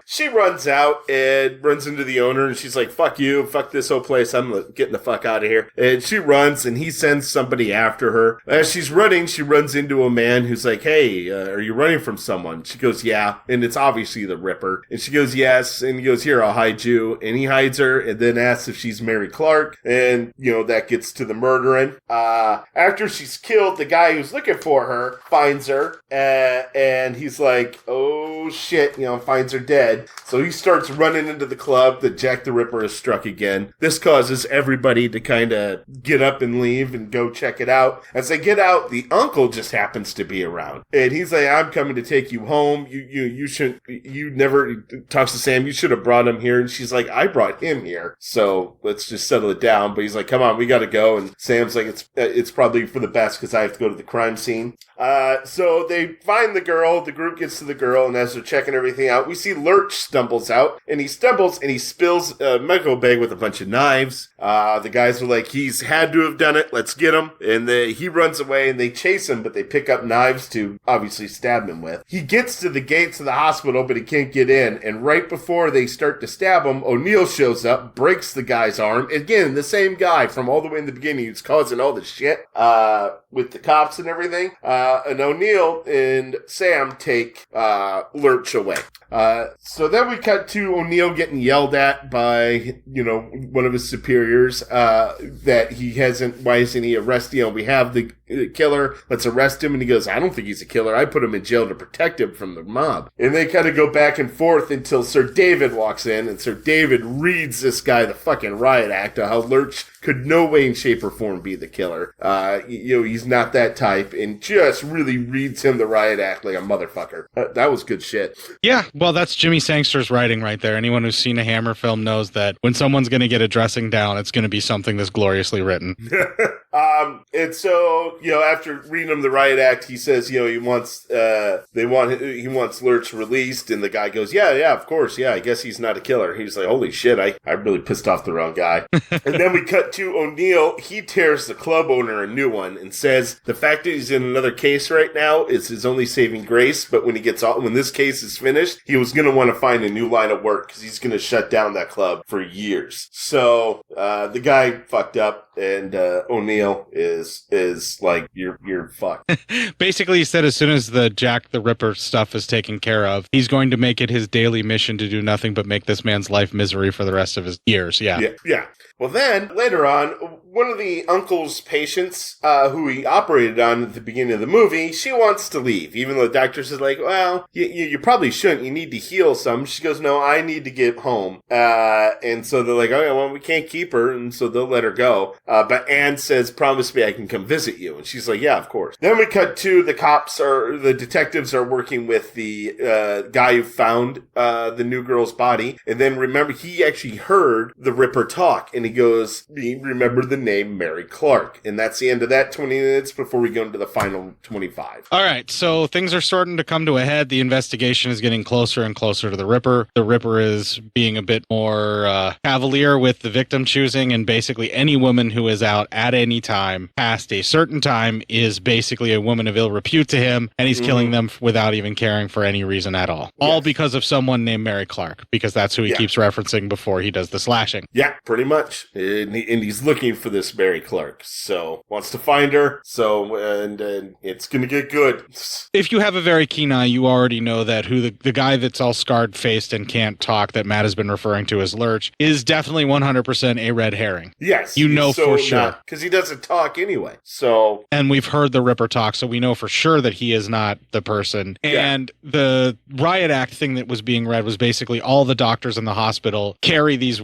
Speaker 5: She runs out and runs into the owner, and she's like, fuck you, fuck this whole place, I'm getting the fuck out of here. And she runs, and he sends somebody after her. As she's running, she runs into a man who's like, hey, are you running from someone? She goes, yeah. And it's obviously the Ripper. And she goes, yes. And he goes, here, I'll hide you. And he hides her and then asks if she's Mary Clark. And, that gets to the murdering. After she's killed, the guy who's looking for her finds her, and he's like, oh shit, finds her dead. So he starts running into the club that Jack the Ripper has struck again. This causes everybody to kind of get up and leave and go check it out. As they get out, the uncle just happens to be around. And he's like, I'm coming to take you home. You never talks to Sam. You should have brought him here. And she's like, I brought him here. So let's just settle it down. But he's like, come on, we got to go. And Sam's like, it's probably for the best because I have to go to the crime scene. So they find the girl, the group gets to the girl, and as they're checking everything out, we see Lurch stumbles out, and he stumbles and he spills a medical bag with a bunch of knives. The guys are like, he's had to have done it, let's get him. And he runs away, and they chase him, but they pick up knives to obviously stab him with. He gets to the gates of the hospital, but he can't get in, and right before they start to stab him, O'Neill shows up, breaks the guy's arm. Again, the same guy from all the way in the beginning who's causing all the shit with the cops and everything. And O'Neill and Sam take Lurch away. So then we cut to O'Neill getting yelled at by, one of his superiors, that why isn't he arrested? We have the killer. Let's arrest him. And he goes, I don't think he's a killer. I put him in jail to protect him from the mob. And they kind of go back and forth until Sir David walks in, and Sir David reads this guy the fucking riot act of how Lurch could no way in shape or form be the killer. He's not that type, and just really reads him the riot act like a motherfucker. That was good shit.
Speaker 4: Yeah, well, that's Jimmy Sangster's writing right there. Anyone who's seen a Hammer film knows that when someone's going to get a dressing down, it's going to be something that's gloriously written.
Speaker 5: And so, after reading him the riot act, he says, he wants Lurch released, and the guy goes, yeah, of course, yeah, I guess he's not a killer. He's like, holy shit, I really pissed off the wrong guy. And then we cut to O'Neill. He tears the club owner a new one and says the fact that he's in another case right now is his only saving grace, but when this case is finished, he was going to want to find a new line of work because he's going to shut down that club for years. So, the guy fucked up, and O'Neill is like, you're fucked.
Speaker 4: Basically, he said as soon as the Jack the Ripper stuff is taken care of, he's going to make it his daily mission to do nothing but make this man's life misery for the rest of his years. Yeah.
Speaker 5: Well, then, later on, one of the uncle's patients, who he operated on at the beginning of the movie, she wants to leave, even though the doctor says, like, well, you probably shouldn't. You need to heal some. She goes, no, I need to get home. And so they're like, okay, well, we can't keep her, and so they'll let her go. But Anne says, promise me I can come visit you. And she's like, yeah, of course. Then we cut to the detectives are working with the guy who found the new girl's body. And then remember, he actually heard the Ripper talk, and he remembered the name Mary Clark. And that's the end of that 20 minutes before we go into the final 25.
Speaker 4: All right, so things are starting to come to a head. The investigation is getting closer and closer to the Ripper. The Ripper is being a bit more cavalier with the victim choosing, and basically any woman who is out at any time past a certain time is basically a woman of ill repute to him, and he's killing them without even caring for any reason at all. All because of someone named Mary Clark, because that's who he keeps referencing before he does the slashing.
Speaker 5: Yeah, pretty much. And he's looking for this Mary Clark, so wants to find her. So and it's gonna get good.
Speaker 4: If you have a very keen eye, you already know that who the guy that's all scarred faced and can't talk that Matt has been referring to as Lurch is definitely 100% a red herring.
Speaker 5: Yes,
Speaker 4: you know for sure
Speaker 5: because he doesn't talk anyway. So
Speaker 4: and we've heard the Ripper talk, so we know for sure that he is not the person. And the riot act thing that was being read was basically all the doctors in the hospital carry these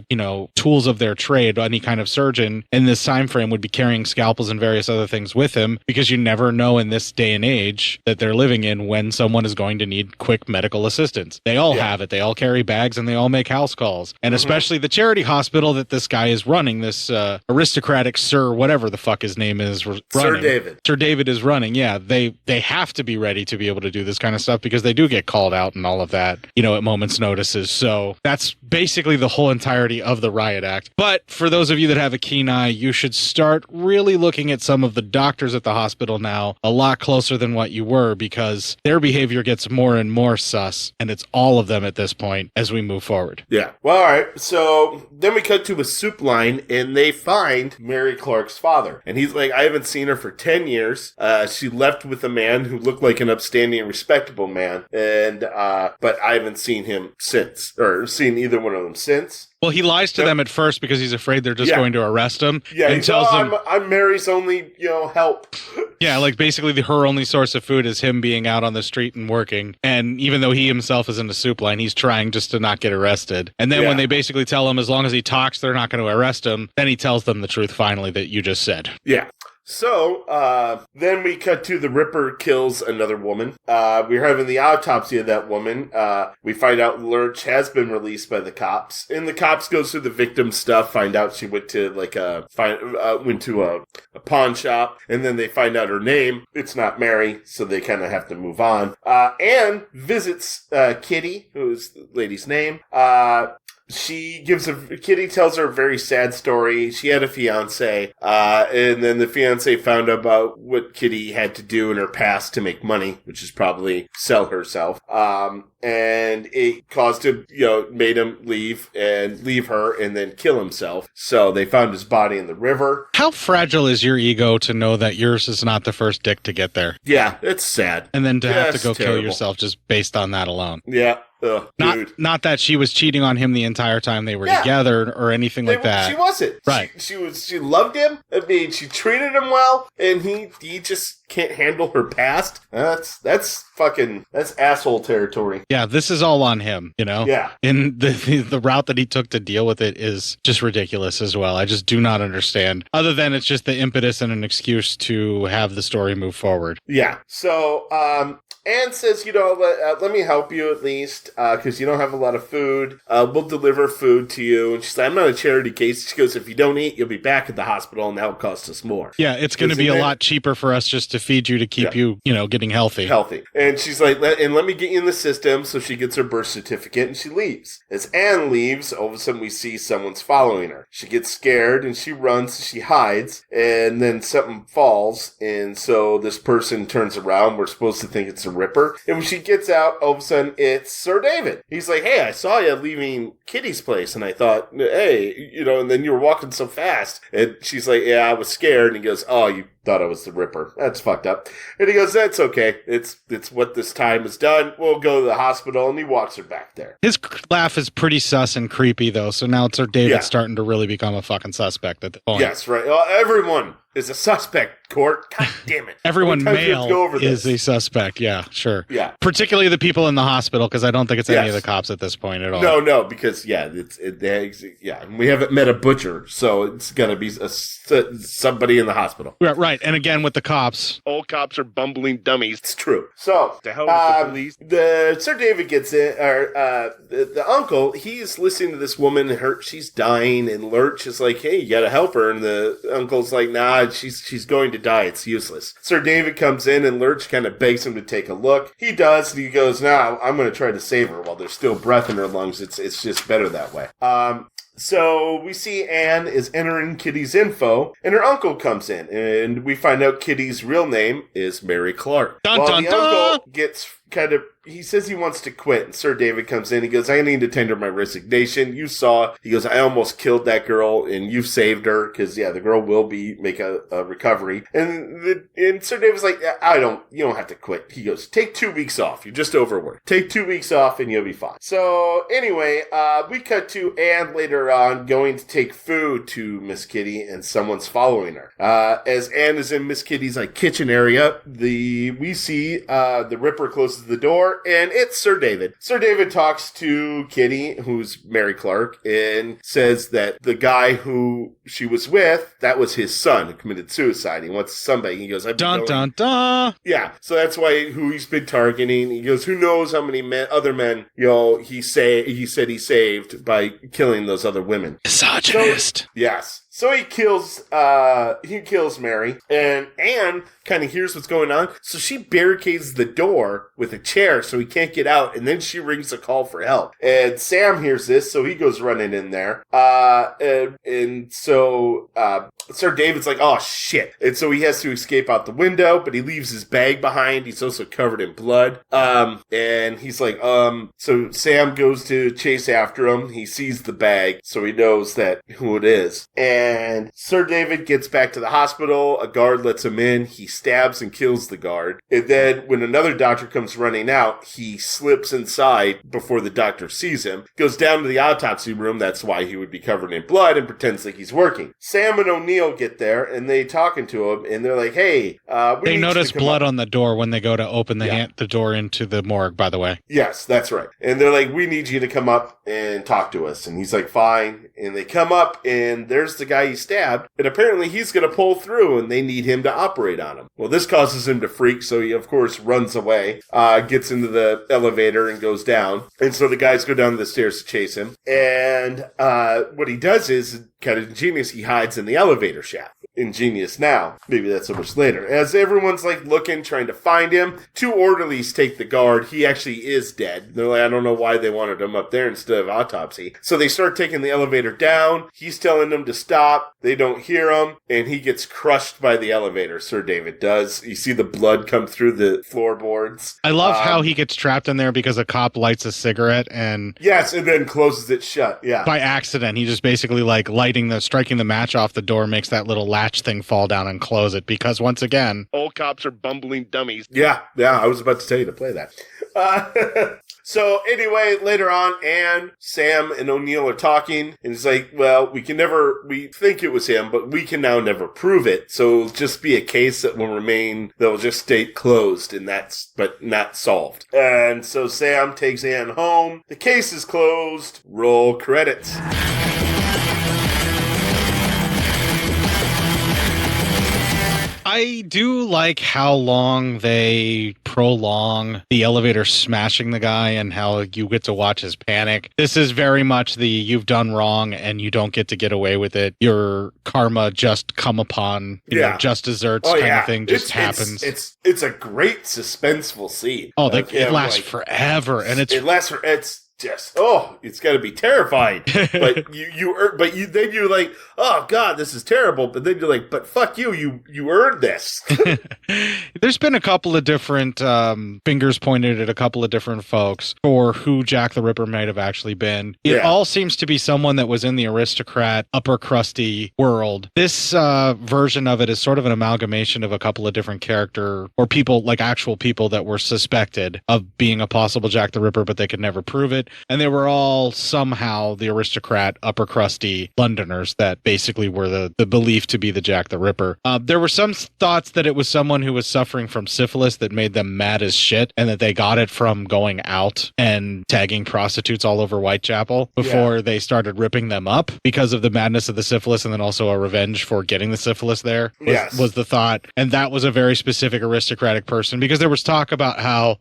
Speaker 4: tools of their trade. Any kind of surgeon in this time frame would be carrying scalpels and various other things with him, because you never know in this day and age that they're living in when someone is going to need quick medical assistance. They all have it. They all carry bags and they all make house calls. And especially the charity hospital that this guy is running, this aristocratic Sir whatever the fuck his name is running. Sir David is running. Yeah, they have to be ready to be able to do this kind of stuff, because they do get called out and all of that, at moment's notices. So that's basically the whole entirety of the riot act. But for those of you that have a keen eye, you should start really looking at some of the doctors at the hospital now a lot closer than what you were, because their behavior gets more and more sus, and it's all of them at this point as we move forward.
Speaker 5: Yeah. Well, all right. So then we cut to a soup line, and they find Mary Clark's father. And he's like, I haven't seen her for 10 years. She left with a man who looked like an upstanding and respectable man. And, but I haven't seen him since, or seen either one of them since.
Speaker 4: Well, he lies to them at first because he's afraid they're just going to arrest him.
Speaker 5: Yeah,
Speaker 4: and
Speaker 5: he tells them, I'm Mary's only, help.
Speaker 4: Yeah, like basically her only source of food is him being out on the street and working. And even though he himself is in the soup line, he's trying just to not get arrested. And then when they basically tell him as long as he talks, they're not going to arrest him, then he tells them the truth finally that you just said.
Speaker 5: Yeah. So, then we cut to the Ripper kills another woman. We're having the autopsy of that woman. We find out Lurch has been released by the cops. And the cops go through the victim stuff, find out she went to, went to a pawn shop, and then they find out her name. It's not Mary, so they kind of have to move on. Anne visits, Kitty, who is the lady's name. Kitty tells her a very sad story. She had a fiance, and then the fiance found out about what Kitty had to do in her past to make money, which is probably sell herself. And it caused him, made him leave her and then kill himself. So they found his body in the river.
Speaker 4: How fragile is your ego to know that yours is not the first dick to get there?
Speaker 5: Yeah, it's sad.
Speaker 4: And then to have to go kill yourself just based on that alone.
Speaker 5: Yeah. Ugh, dude.
Speaker 4: Not that she was cheating on him the entire time they were together or anything like that.
Speaker 5: She wasn't.
Speaker 4: Right.
Speaker 5: She loved him. I mean, she treated him well, and he just can't handle her past. That's asshole territory.
Speaker 4: Yeah, this is all on him, you know?
Speaker 5: Yeah.
Speaker 4: And the route that he took to deal with it is just ridiculous as well. I just do not understand. Other than it's just the impetus and an excuse to have the story move forward.
Speaker 5: Yeah. So, Anne says, let me help you at least, because you don't have a lot of food. We'll deliver food to you. And she's like, I'm not a charity case. She goes, if you don't eat, you'll be back at the hospital, and that'll cost us more.
Speaker 4: Yeah, it's going to be a lot cheaper for us just to feed you to keep you, getting healthy.
Speaker 5: And she's like, let me get you in the system. So she gets her birth certificate, and she leaves. As Anne leaves, all of a sudden we see someone's following her. She gets scared, and she runs, she hides, and then something falls, and so this person turns around. We're supposed to think it's a Ripper. And when she gets out, all of a sudden, it's Sir David. He's like, hey, I saw you leaving Kitty's place, and I thought, hey, and then you were walking so fast. And she's like, yeah, I was scared. And he goes, oh, you thought I was the Ripper. That's fucked up. And he goes, that's okay. It's what this time is done. We'll go to the hospital. And he walks her back there.
Speaker 4: His laugh is pretty sus and creepy, though. So now Sir David's starting to really become a fucking suspect at the point.
Speaker 5: Yes, right. Well, everyone is a suspect, Court. God damn it.
Speaker 4: Everyone male is a suspect. Yeah, sure.
Speaker 5: Yeah.
Speaker 4: Particularly the people in the hospital, because I don't think it's any of the cops at this point at all.
Speaker 5: No, because, we haven't met a butcher, so it's going to be somebody in the hospital.
Speaker 4: Right. And again, with the cops.
Speaker 6: All cops are bumbling dummies.
Speaker 5: It's true. So,
Speaker 6: the hell with the police?
Speaker 5: The Sir David gets in, the uncle, he's listening to this woman, she's dying, and Lurch is like, hey, you got to help her. And the uncle's like, nah, she's going to die. It's useless. Sir David comes in, and Lurch kind of begs him to take a look. He does, and he goes, nah, I'm going to try to save her while there's still breath in her lungs. It's just better that way. So we see Anne is entering Kitty's info, and her uncle comes in, and we find out Kitty's real name is Mary Clark.
Speaker 4: Dun,
Speaker 5: while
Speaker 4: dun,
Speaker 5: the
Speaker 4: dun.
Speaker 5: uncle gets he says he wants to quit, and Sir David comes in. He goes, I need to tender my resignation. You saw, he goes, I almost killed that girl, and you saved her, because, the girl will make a recovery. And Sir David's like, you don't have to quit. He goes, take 2 weeks off. You're just overworked. Take 2 weeks off, and you'll be fine. So, anyway, we cut to Anne later on going to take food to Miss Kitty, and someone's following her. As Anne is in Miss Kitty's, kitchen area, we see, the Ripper closes the door, and it's Sir David. Sir David talks to Kitty, who's Mary Clark, and says that the guy who she was with, that was his son who committed suicide. He wants somebody. He goes,
Speaker 4: dun, dun, dun.
Speaker 5: Yeah, so that's why who he's been targeting. He goes, who knows how many other men, he said he saved by killing those other women.
Speaker 4: Misogynist.
Speaker 5: So, yes. So he kills Mary, and Anne kind of hears what's going on, so she barricades the door with a chair so he can't get out, and then she rings a call for help. And Sam hears this, so he goes running in there, and so Sir David's like, oh shit, and so he has to escape out the window, but he leaves his bag behind. He's also covered in blood, and he's like, so Sam goes to chase after him. He sees the bag, so he knows who it is, and Sir David gets back to the hospital. A guard lets him in. He stabs and kills the guard. And then when another doctor comes running out, he slips inside before the doctor sees him, goes down to the autopsy room. That's why he would be covered in blood, and pretends like he's working. Sam and O'Neill get there, and they talking to him, and they're like, hey,
Speaker 4: they notice blood on the door when they go to open the door into the morgue, by the way.
Speaker 5: Yes, that's right. And they're like, we need you to come up and talk to us. And he's like, fine. And they come up, and there's the guy he stabbed, and apparently he's going to pull through, and they need him to operate on him. Well, this causes him to freak, so he, of course, runs away, gets into the elevator, and goes down. And so the guys go down the stairs to chase him. And what he does is kind of ingenious. He hides in the elevator shaft. Ingenious now. Maybe that's so much later. As everyone's looking, trying to find him, 2 orderlies take the guard. He actually is dead. They're like, I don't know why they wanted him up there instead of autopsy. So they start taking the elevator down. He's telling them to stop. They don't hear him, and he gets crushed by the elevator. Sir David does. You see the blood come through the floorboards.
Speaker 4: I love how he gets trapped in there because a cop lights a cigarette and...
Speaker 5: Yes, and then closes it shut. Yeah.
Speaker 4: By accident. He just basically striking the match off the door makes that little latch thing fall down and close it, because once again...
Speaker 6: All cops are bumbling dummies.
Speaker 5: Yeah, I was about to tell you to play that. So anyway, later on, Anne, Sam, and O'Neill are talking, and it's like, well, we think it was him, but we can now never prove it. So it'll just be a case that will just stay closed, but not solved. And so Sam takes Anne home. The case is closed. Roll credits.
Speaker 4: I do like how long they prolong the elevator smashing the guy and how you get to watch his panic. This is very much the you've done wrong and you don't get to get away with it. Your karma just come upon, just desserts of thing just happens.
Speaker 5: It's a great suspenseful scene.
Speaker 4: Oh, it lasts forever. And
Speaker 5: it's got to be terrifying. But then you're like, oh God, this is terrible. But then you're like, but fuck you earned this.
Speaker 4: There's been a couple of different fingers pointed at a couple of different folks for who Jack the Ripper might have actually been. It all seems to be someone that was in the aristocrat, upper crusty world. This version of it is sort of an amalgamation of a couple of different character or people, like actual people that were suspected of being a possible Jack the Ripper, but they could never prove it. And they were all somehow the aristocrat, upper crusty Londoners that basically were the belief to be the Jack the Ripper. There were some thoughts that it was someone who was suffering from syphilis that made them mad as shit and that they got it from going out and tagging prostitutes all over Whitechapel before they started ripping them up because of the madness of the syphilis, and then also a revenge for getting the syphilis there was the thought. And that was a very specific aristocratic person because there was talk about how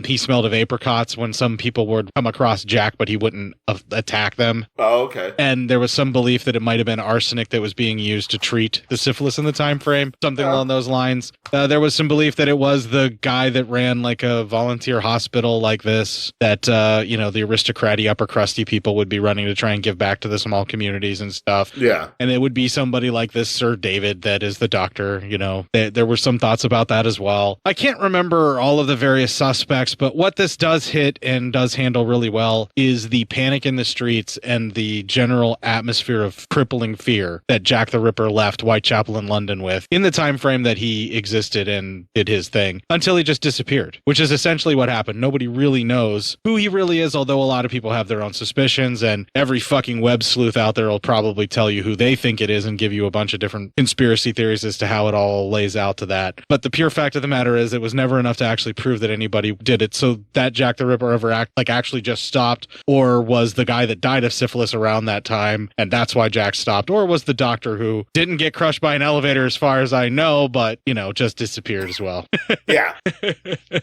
Speaker 4: he smelled of apricots when some people would come across Jack, but he wouldn't attack them.
Speaker 5: Oh, okay.
Speaker 4: And there was some belief that it might have been arsenic that was being used to treat the syphilis in the time frame, something along those lines. There was some belief that it was the guy that ran like a volunteer hospital like this, that the aristocratic upper crusty people would be running to try and give back to the small communities and stuff.
Speaker 5: Yeah.
Speaker 4: And it would be somebody like this Sir David that is the doctor. There were some thoughts about that as well. I can't remember all of the various suspects, but what this does hit and does handle really well is the panic in the streets and the general atmosphere of crippling fear that Jack the Ripper left Whitechapel in London with in the time frame that he existed and did his thing until he just disappeared, which is essentially what happened. Nobody really knows who he really is, although a lot of people have their own suspicions, and every fucking web sleuth out there will probably tell you who they think it is and give you a bunch of different conspiracy theories as to how it all lays out to that. But the pure fact of the matter is it was never enough to actually prove that anybody did it, so that Jack the Ripper ever actually just stopped, or was the guy that died of syphilis around that time and that's why Jack stopped, or was the doctor who didn't get crushed by an elevator as far as I know, but just disappeared as well.
Speaker 5: Yeah.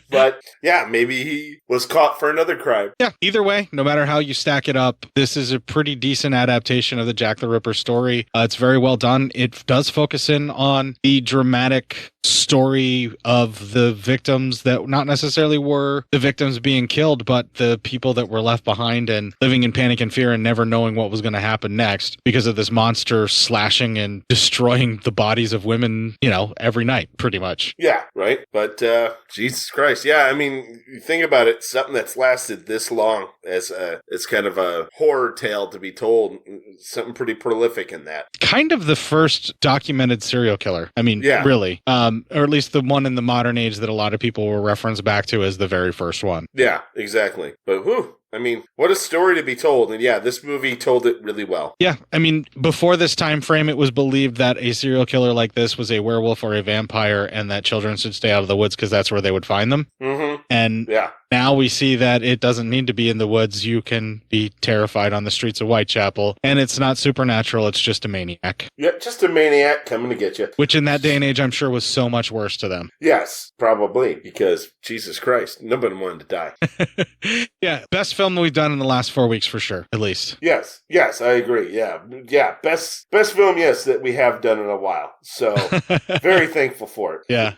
Speaker 5: But maybe he was caught for another crime.
Speaker 4: Yeah, either way, no matter how you stack it up, this is a pretty decent adaptation of the Jack the Ripper story. It's very well done. It does focus in on the dramatic story of the victims that not necessarily were the victims being killed, but the people that were left behind and living in panic and fear and never knowing what was going to happen next because of this monster slashing and destroying the bodies of women, every night, pretty much.
Speaker 5: Yeah, right. But Jesus Christ. Yeah, I mean, you think about it, something that's lasted this long as kind of a horror tale to be told, something pretty prolific in that.
Speaker 4: Kind of the first documented serial killer. I mean, really. Or at least the one in the modern age that a lot of people will reference back to as the very first one.
Speaker 5: Yeah, exactly. But I mean, what a story to be told. And this movie told it really well.
Speaker 4: Yeah. I mean, before this time frame, it was believed that a serial killer like this was a werewolf or a vampire and that children should stay out of the woods because that's where they would find them.
Speaker 5: Mm-hmm.
Speaker 4: And now we see that it doesn't need to be in the woods. You can be terrified on the streets of Whitechapel. And it's not supernatural. It's just a maniac.
Speaker 5: Yeah, just a maniac coming to get you.
Speaker 4: Which in that day and age, I'm sure was so much worse to them.
Speaker 5: Yes, probably. Because, Jesus Christ, nobody wanted to die.
Speaker 4: Yeah, best film we've done in the last 4 weeks for sure, at least.
Speaker 5: Yes, I agree. Yeah, best film, that we have done in a while. So, very thankful for it.
Speaker 4: Yeah.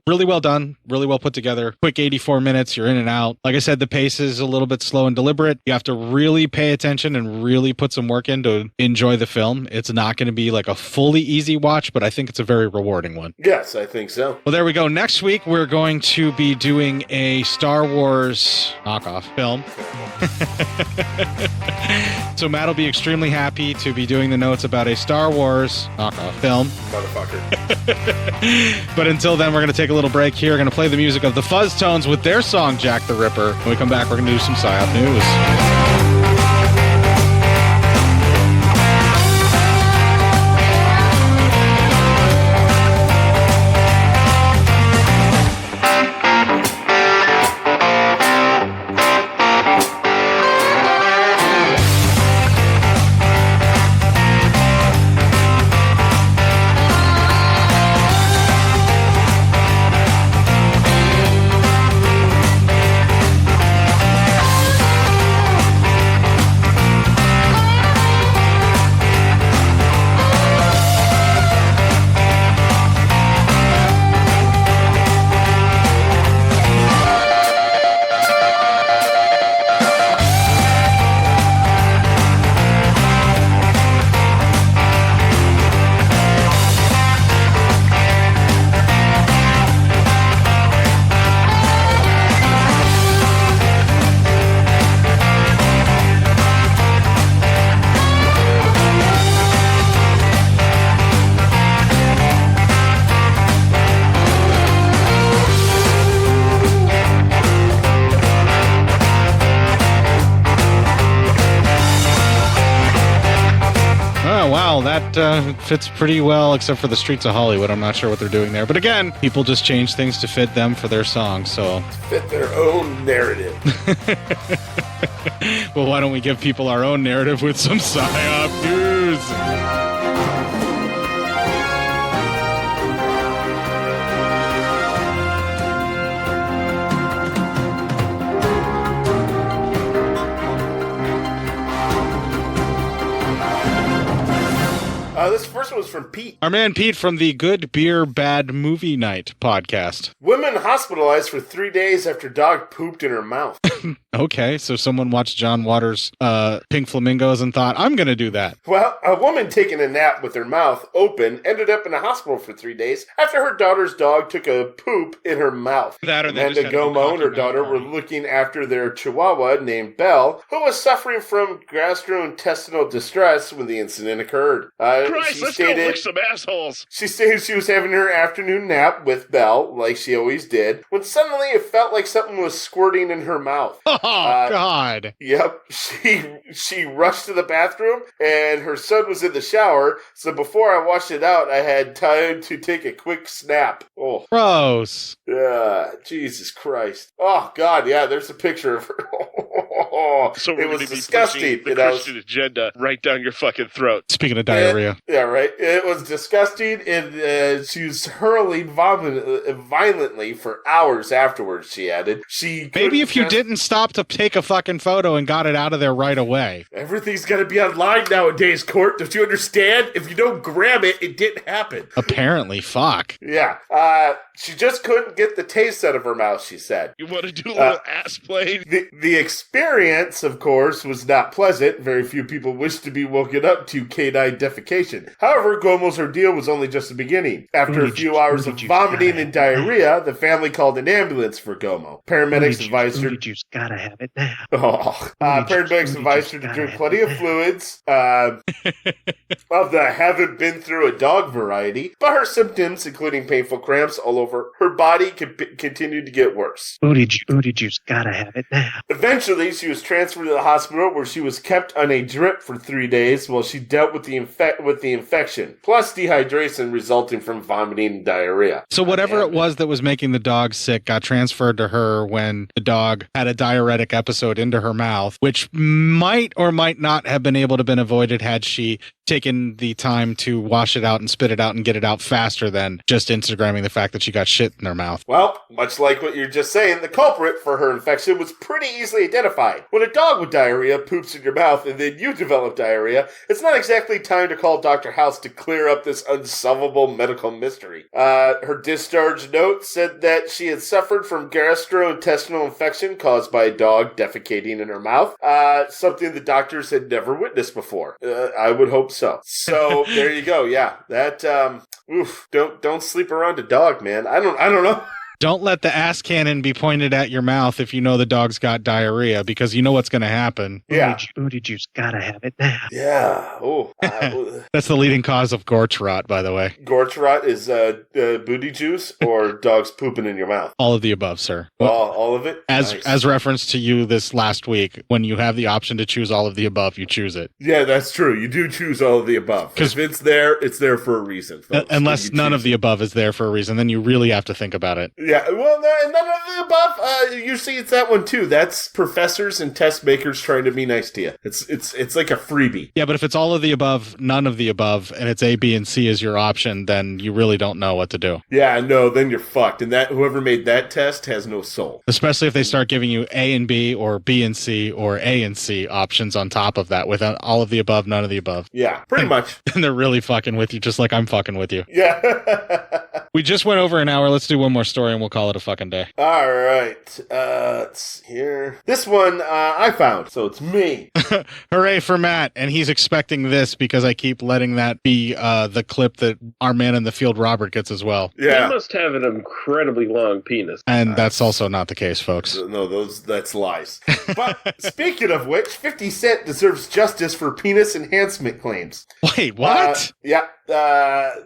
Speaker 4: Really well done, really well put together. Quick 84 minutes, you're in and out. Like I said, the pace is a little bit slow and deliberate. You have to really pay attention and really put some work in to enjoy the film. It's not going to be like a fully easy watch, but I think it's a very rewarding one.
Speaker 5: Yes, I think so.
Speaker 4: Well, there we go. Next week, we're going to be doing a Star Wars knockoff film So Matt will be extremely happy to be doing the notes about a Star Wars knockoff film.
Speaker 5: Motherfucker.
Speaker 4: But until then, we're going to take a little break here. We're going to play the music of the Fuzztones with their song Jack the Ripper. When we come back, we're going to do some PSYOP news. That fits pretty well, except for the streets of Hollywood. I'm not sure what they're doing there. But again, people just change things to fit them for their song, so...
Speaker 5: Fit their own narrative.
Speaker 4: Well, why don't we give people our own narrative with some PSYOP news?
Speaker 5: This first one was from Pete.
Speaker 4: Our man Pete from the Good Beer Bad Movie Night podcast.
Speaker 5: Women hospitalized for 3 days after dog pooped in her mouth.
Speaker 4: Okay, so someone watched John Waters' Pink Flamingos and thought, I'm going to do that.
Speaker 5: Well, a woman taking a nap with her mouth open ended up in a hospital for 3 days after her daughter's dog took a poop in her mouth. Amanda Gomo and her daughter were looking after their chihuahua named Belle, who was suffering from gastrointestinal distress when the incident occurred.
Speaker 6: Christ, let's go lick some assholes.
Speaker 5: She stated she was having her afternoon nap with Belle, like she always did, when suddenly it felt like something was squirting in her mouth.
Speaker 4: Oh, God.
Speaker 5: Yep. She rushed to the bathroom, and her son was in the shower, so before I washed it out, I had time to take a quick snap. Oh.
Speaker 4: Gross.
Speaker 5: Jesus Christ. Oh, God, yeah, there's a picture of her.
Speaker 6: So
Speaker 5: it was disgusting.
Speaker 6: The Christian agenda right down your fucking throat.
Speaker 4: Speaking of diarrhea.
Speaker 5: Yeah, right. It was disgusting, and she was hurling violently for hours afterwards, she added.
Speaker 4: Maybe if you didn't stop to take a fucking photo and got it out of there right away.
Speaker 5: Everything's got to be online nowadays, Court. Don't you understand? If you don't grab it, it didn't happen.
Speaker 4: Apparently, fuck.
Speaker 5: Yeah. She just couldn't get the taste out of her mouth, she said.
Speaker 6: You want to do a little ass play?
Speaker 5: The experience, of course, was not pleasant. Very few people wished to be woken up to canine defecation. However, Gomo's ordeal was only just the beginning. After a few hours of vomiting and diarrhea, the family called an ambulance for Gomo. Paramedics advised her...
Speaker 7: You gotta have it now.
Speaker 5: Paramedics advised her to drink plenty of fluids of the haven't been through a dog variety, but her symptoms, including painful cramps all over her body, continued to get worse.
Speaker 7: Booty juice, gotta have it now.
Speaker 5: Eventually, she was transferred to the hospital where she was kept on a drip for 3 days while she dealt with the infection, plus dehydration resulting from vomiting and diarrhea.
Speaker 4: So whatever it was that was making the dog sick got transferred to her when the dog had a diuretic episode into her mouth, which might or might not have been able to have been avoided had she taken the time to wash it out and spit it out and get it out faster than just Instagramming the fact that she got shit in her mouth.
Speaker 5: Well, much like what you're just saying, the culprit for her infection was pretty easily identified. When a dog with diarrhea poops in your mouth and then you develop diarrhea, it's not exactly time to call Dr. House to clear up this unsolvable medical mystery. Her discharge note said that she had suffered from gastrointestinal infection caused by a dog defecating in her mouth, something the doctors had never witnessed before. I would hope so. So there you go. Yeah, that don't sleep around a dog, man. I don't know.
Speaker 4: Don't let the ass cannon be pointed at your mouth if you know the dog's got diarrhea, because you know what's going to happen.
Speaker 5: Yeah.
Speaker 7: Booty juice, gotta have it now.
Speaker 5: Yeah. Oh.
Speaker 4: That's the leading cause of gorge rot, by the way.
Speaker 5: Gorge rot is booty juice or dogs pooping in your mouth?
Speaker 4: All of the above, sir.
Speaker 5: All of it?
Speaker 4: As
Speaker 5: Nice.
Speaker 4: as referenced to you this last week, when you have the option to choose all of the above, you choose it.
Speaker 5: Yeah, that's true. You do choose all of the above. If it's there for a reason, folks.
Speaker 4: Unless
Speaker 5: You
Speaker 4: none
Speaker 5: choose
Speaker 4: of the above is there for a reason, then you really have to think about it.
Speaker 5: Yeah, well, none of the above. Usually it's that one too. That's professors and test makers trying to be nice to you. It's like a freebie.
Speaker 4: Yeah, but if it's all of the above, none of the above, and it's A, B, and C is your option, then you really don't know what to do.
Speaker 5: Yeah, no, then you're fucked. And that whoever made that test has no soul.
Speaker 4: Especially if they start giving you A and B, or B and C, or A and C options on top of that, with all of the above, none of the above.
Speaker 5: Yeah, pretty much.
Speaker 4: And they're really fucking with you, just like I'm fucking with you.
Speaker 5: Yeah.
Speaker 4: We just went over an hour. Let's do one more story, and we'll call it a fucking day.
Speaker 5: All right. Let's see here. This one I found, so it's me.
Speaker 4: Hooray for Matt, and he's expecting this because I keep letting that be the clip that our man in the field, Robert, gets as well.
Speaker 5: Yeah.
Speaker 10: He must have an incredibly long penis.
Speaker 4: And that's also not the case, folks.
Speaker 5: No, that's lies. But speaking of which, 50 Cent deserves justice for penis enhancement claims.
Speaker 4: Wait, what?
Speaker 5: Yeah.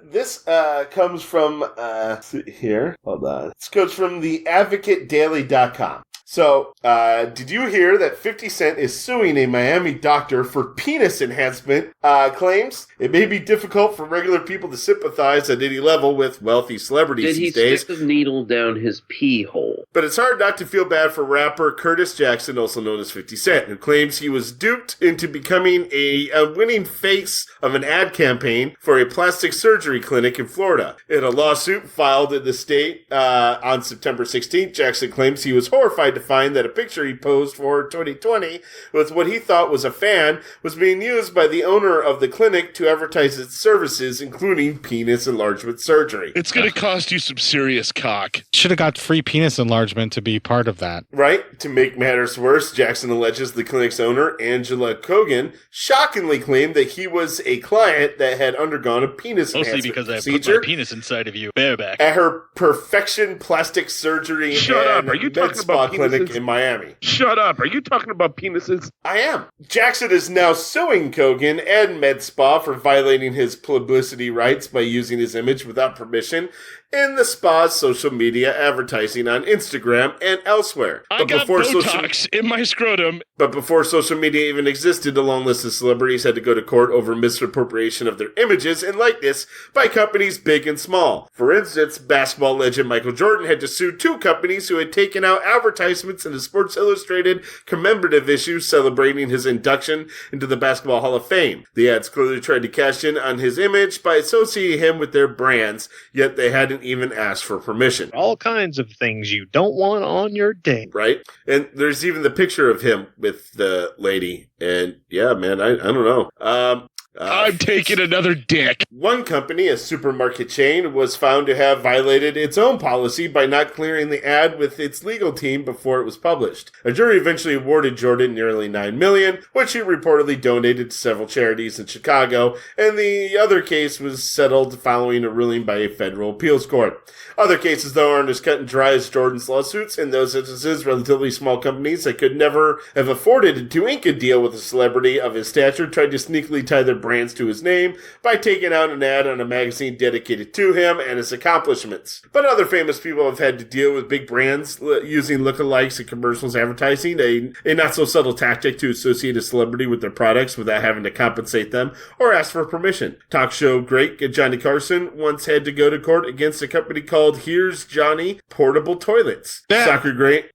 Speaker 5: This comes from let's see here. Hold on. This comes from the AdvocateDaily.com. So, did you hear that 50 Cent is suing a Miami doctor for penis enhancement claims? It may be difficult for regular people to sympathize at any level with wealthy celebrities these days.
Speaker 10: Did he stick the needle down his pee hole?
Speaker 5: But it's hard not to feel bad for rapper Curtis Jackson, also known as 50 Cent, who claims he was duped into becoming a winning face of an ad campaign for a plastic surgery clinic in Florida. In a lawsuit filed in the state on September 16th, Jackson claims he was horrified to find that a picture he posed for 2020 with what he thought was a fan was being used by the owner of the clinic to advertise its services, including penis enlargement surgery.
Speaker 11: It's going to cost you some serious cock.
Speaker 4: Should have got free penis enlargement to be part of that.
Speaker 5: Right? To make matters worse, Jackson alleges the clinic's owner, Angela Kogan, shockingly claimed that he was a client that had undergone a penis
Speaker 11: Mostly
Speaker 5: enhancement
Speaker 11: because I
Speaker 5: procedure
Speaker 11: put my penis inside of you bareback.
Speaker 5: at her Perfection Plastic Surgery
Speaker 6: Shut up.
Speaker 5: and
Speaker 6: Are you
Speaker 5: Med
Speaker 6: talking
Speaker 5: Spa
Speaker 6: about
Speaker 5: clinic
Speaker 6: penises?
Speaker 5: in Miami.
Speaker 6: Shut up. Are you talking about penises?
Speaker 5: I am. Jackson is now suing Kogan and Med Spa for violating his publicity rights by using his image without permission in the spa's social media advertising on Instagram and elsewhere.
Speaker 11: I got Botox in my scrotum.
Speaker 5: But before social media even existed, a long list of celebrities had to go to court over misappropriation of their images and likeness by companies big and small. For instance, basketball legend Michael Jordan had to sue two companies who had taken out advertisements in a Sports Illustrated commemorative issue celebrating his induction into the Basketball Hall of Fame. The ads clearly tried to cash in on his image by associating him with their brands, yet they hadn't even asked for permission.
Speaker 7: All kinds of things you don't want on your day.
Speaker 5: Right? And there's even the picture of him with the lady. And yeah, man, I don't know.
Speaker 11: I'm taking another dick.
Speaker 5: One company, a supermarket chain, was found to have violated its own policy by not clearing the ad with its legal team before it was published. A jury eventually awarded Jordan nearly $9 million, which he reportedly donated to several charities in Chicago, and the other case was settled following a ruling by a federal appeals court. Other cases, though, aren't as cut and dry as Jordan's lawsuits. In those instances, relatively small companies that could never have afforded to ink a deal with a celebrity of his stature tried to sneakily tie their brands to his name by taking out an ad on a magazine dedicated to him and his accomplishments. But other famous people have had to deal with big brands using lookalikes in commercials advertising, a not-so-subtle tactic to associate a celebrity with their products without having to compensate them or ask for permission. Talk show great Johnny Carson once had to go to court against a company called Here's Johnny Portable Toilets.
Speaker 4: Yeah.
Speaker 5: Soccer great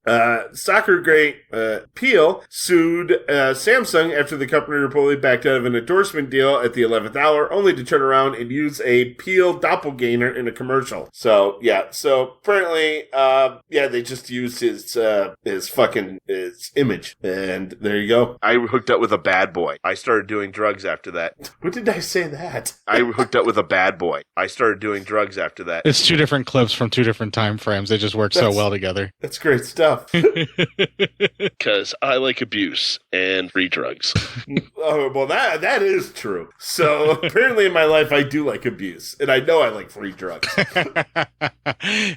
Speaker 5: Peel sued Samsung after the company reportedly backed out of an endorsement deal at the 11th hour, only to turn around and use a Peel doppelganger in a commercial. So apparently, they just used his image, and there you go.
Speaker 6: I hooked up with a bad boy. I started doing drugs after that.
Speaker 5: When did I say that?
Speaker 6: I hooked up with a bad boy. I started doing drugs after that.
Speaker 4: It's two different clips from two different time frames. They just work so well together.
Speaker 5: That's great stuff.
Speaker 11: Because I like abuse and free drugs.
Speaker 5: Oh, well, that is true. true. So apparently in my life, I do like abuse. And I know I like free drugs.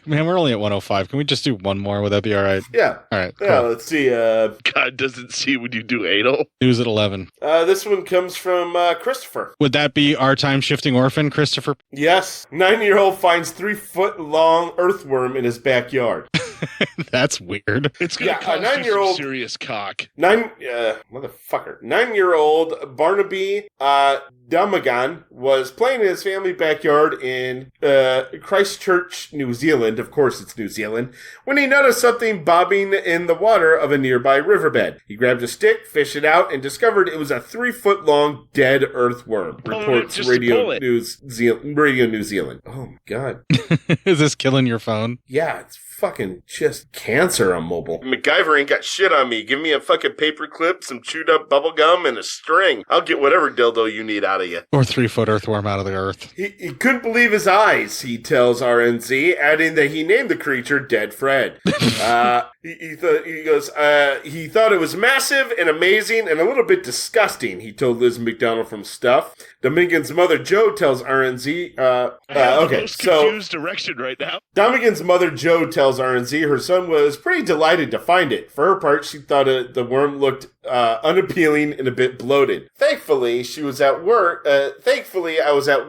Speaker 4: Man, we're only at 105. Can we just do one more? Would that be all right?
Speaker 5: Yeah.
Speaker 4: All right.
Speaker 5: Yeah,
Speaker 4: Cool.
Speaker 5: let's see.
Speaker 11: God doesn't see when you do anal.
Speaker 4: News at 11.
Speaker 5: This one comes from Christopher.
Speaker 4: Would that be our time-shifting orphan, Christopher?
Speaker 5: Yes. 9-year-old finds 3-foot-long earthworm in his backyard.
Speaker 4: That's weird.
Speaker 11: It's gonna
Speaker 5: Yeah, a
Speaker 11: cost you
Speaker 5: 9-year-old
Speaker 11: some serious cock.
Speaker 5: 9-year-old Barnaby Damagan was playing in his family backyard in Christchurch, New Zealand. Of course, it's New Zealand. When he noticed something bobbing in the water of a nearby riverbed, he grabbed a stick, fished it out, and discovered it was a 3-foot-long dead earthworm. Reports Radio New Zealand. Oh my God!
Speaker 4: Is this killing your phone?
Speaker 5: Yeah, it's fucking just cancer on mobile. MacGyver ain't got shit on me. Give me a fucking paper clip, some chewed up bubble gum, and a string. I'll get whatever dildo you need out of you.
Speaker 4: Or 3-foot earthworm out of the earth.
Speaker 5: He couldn't believe his eyes, he tells RNZ, adding that he named the creature Dead Fred. He thought it was massive and amazing and a little bit disgusting, he told Liz McDonald from Stuff. Dominican's mother, Jo, tells RNZ...
Speaker 11: confused direction right now.
Speaker 5: Dominican's mother, Jo, tells RNZ her son was pretty delighted to find it. For her part, she thought the worm looked unappealing and a bit bloated. Thankfully, I was at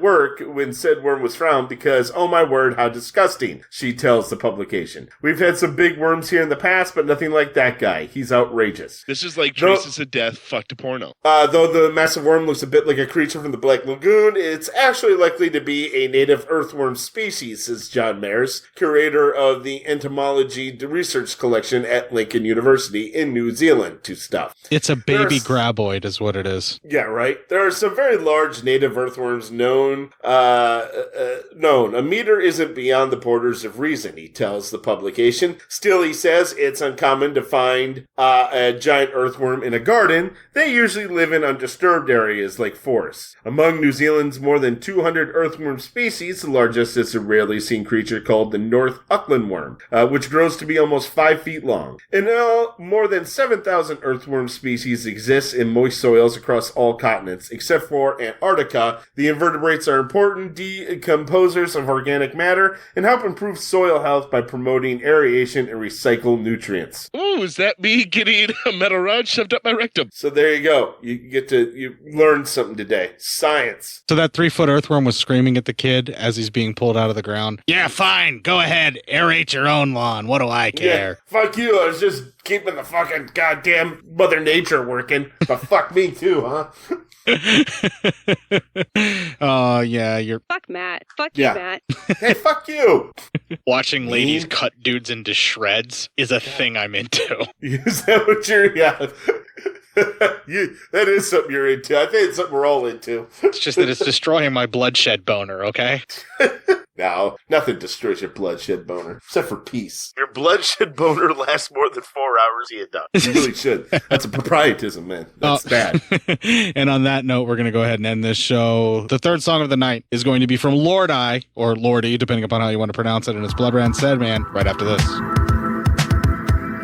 Speaker 5: work when said worm was found because, oh my word, how disgusting, she tells the publication. We've had some big worms here in the past, but nothing like that guy. He's outrageous.
Speaker 11: This is like Traces of Death fucked a porno.
Speaker 5: Though the massive worm looks a bit like a creature from the Black Lagoon, it's actually likely to be a native earthworm species, says John Mayers, curator of the Entomology Research Collection at Lincoln University in New Zealand, to Stuff.
Speaker 4: It's a baby graboid is what it is.
Speaker 5: Yeah, right. There are some very large native earthworms known. A meter isn't beyond the borders of reason, he tells the publication. Still, he says it's uncommon to find a giant earthworm in a garden. They usually live in undisturbed areas like forests. Among New Zealand's more than 200 earthworm species, the largest is a rarely seen creature called the North Auckland worm, which grows to be almost 5 feet long. In all, more than 7,000 earthworm species exist in moist soils across all continents, except for Antarctica. The invertebrates are important decomposers of organic matter and help improve soil health by promoting aeration and recycle nutrients.
Speaker 11: Ooh, is that me getting a metal rod shoved up my rectum?
Speaker 5: So there you go. You learned something today. Science.
Speaker 4: So that 3-foot earthworm was screaming at the kid as he's being pulled out of the ground. Yeah, fine. Go ahead. Aerate your own lawn. What do I care?
Speaker 5: Yeah, fuck you. I was just keeping the fucking goddamn Mother Nature working. But fuck me too, huh?
Speaker 4: Oh, yeah, you're...
Speaker 12: Fuck Matt. Fuck you, Matt.
Speaker 5: Hey, fuck you.
Speaker 11: Watching ladies cut dudes into shreds is a thing I'm into.
Speaker 5: Is that what you're... Yeah. That is something you're into. I think it's something we're all into.
Speaker 11: It's just that it's destroying my bloodshed boner, okay?
Speaker 5: No, nothing destroys your bloodshed boner, except for peace. Your bloodshed boner lasts more than 4 hours, you don't. You really should. That's a proprietism, man. That's bad.
Speaker 4: And on that note, we're going to go ahead and end this show. The third song of the night is going to be from Lord I, or Lordy, depending upon how you want to pronounce it, and it's Blood Ran Said Man, right after this.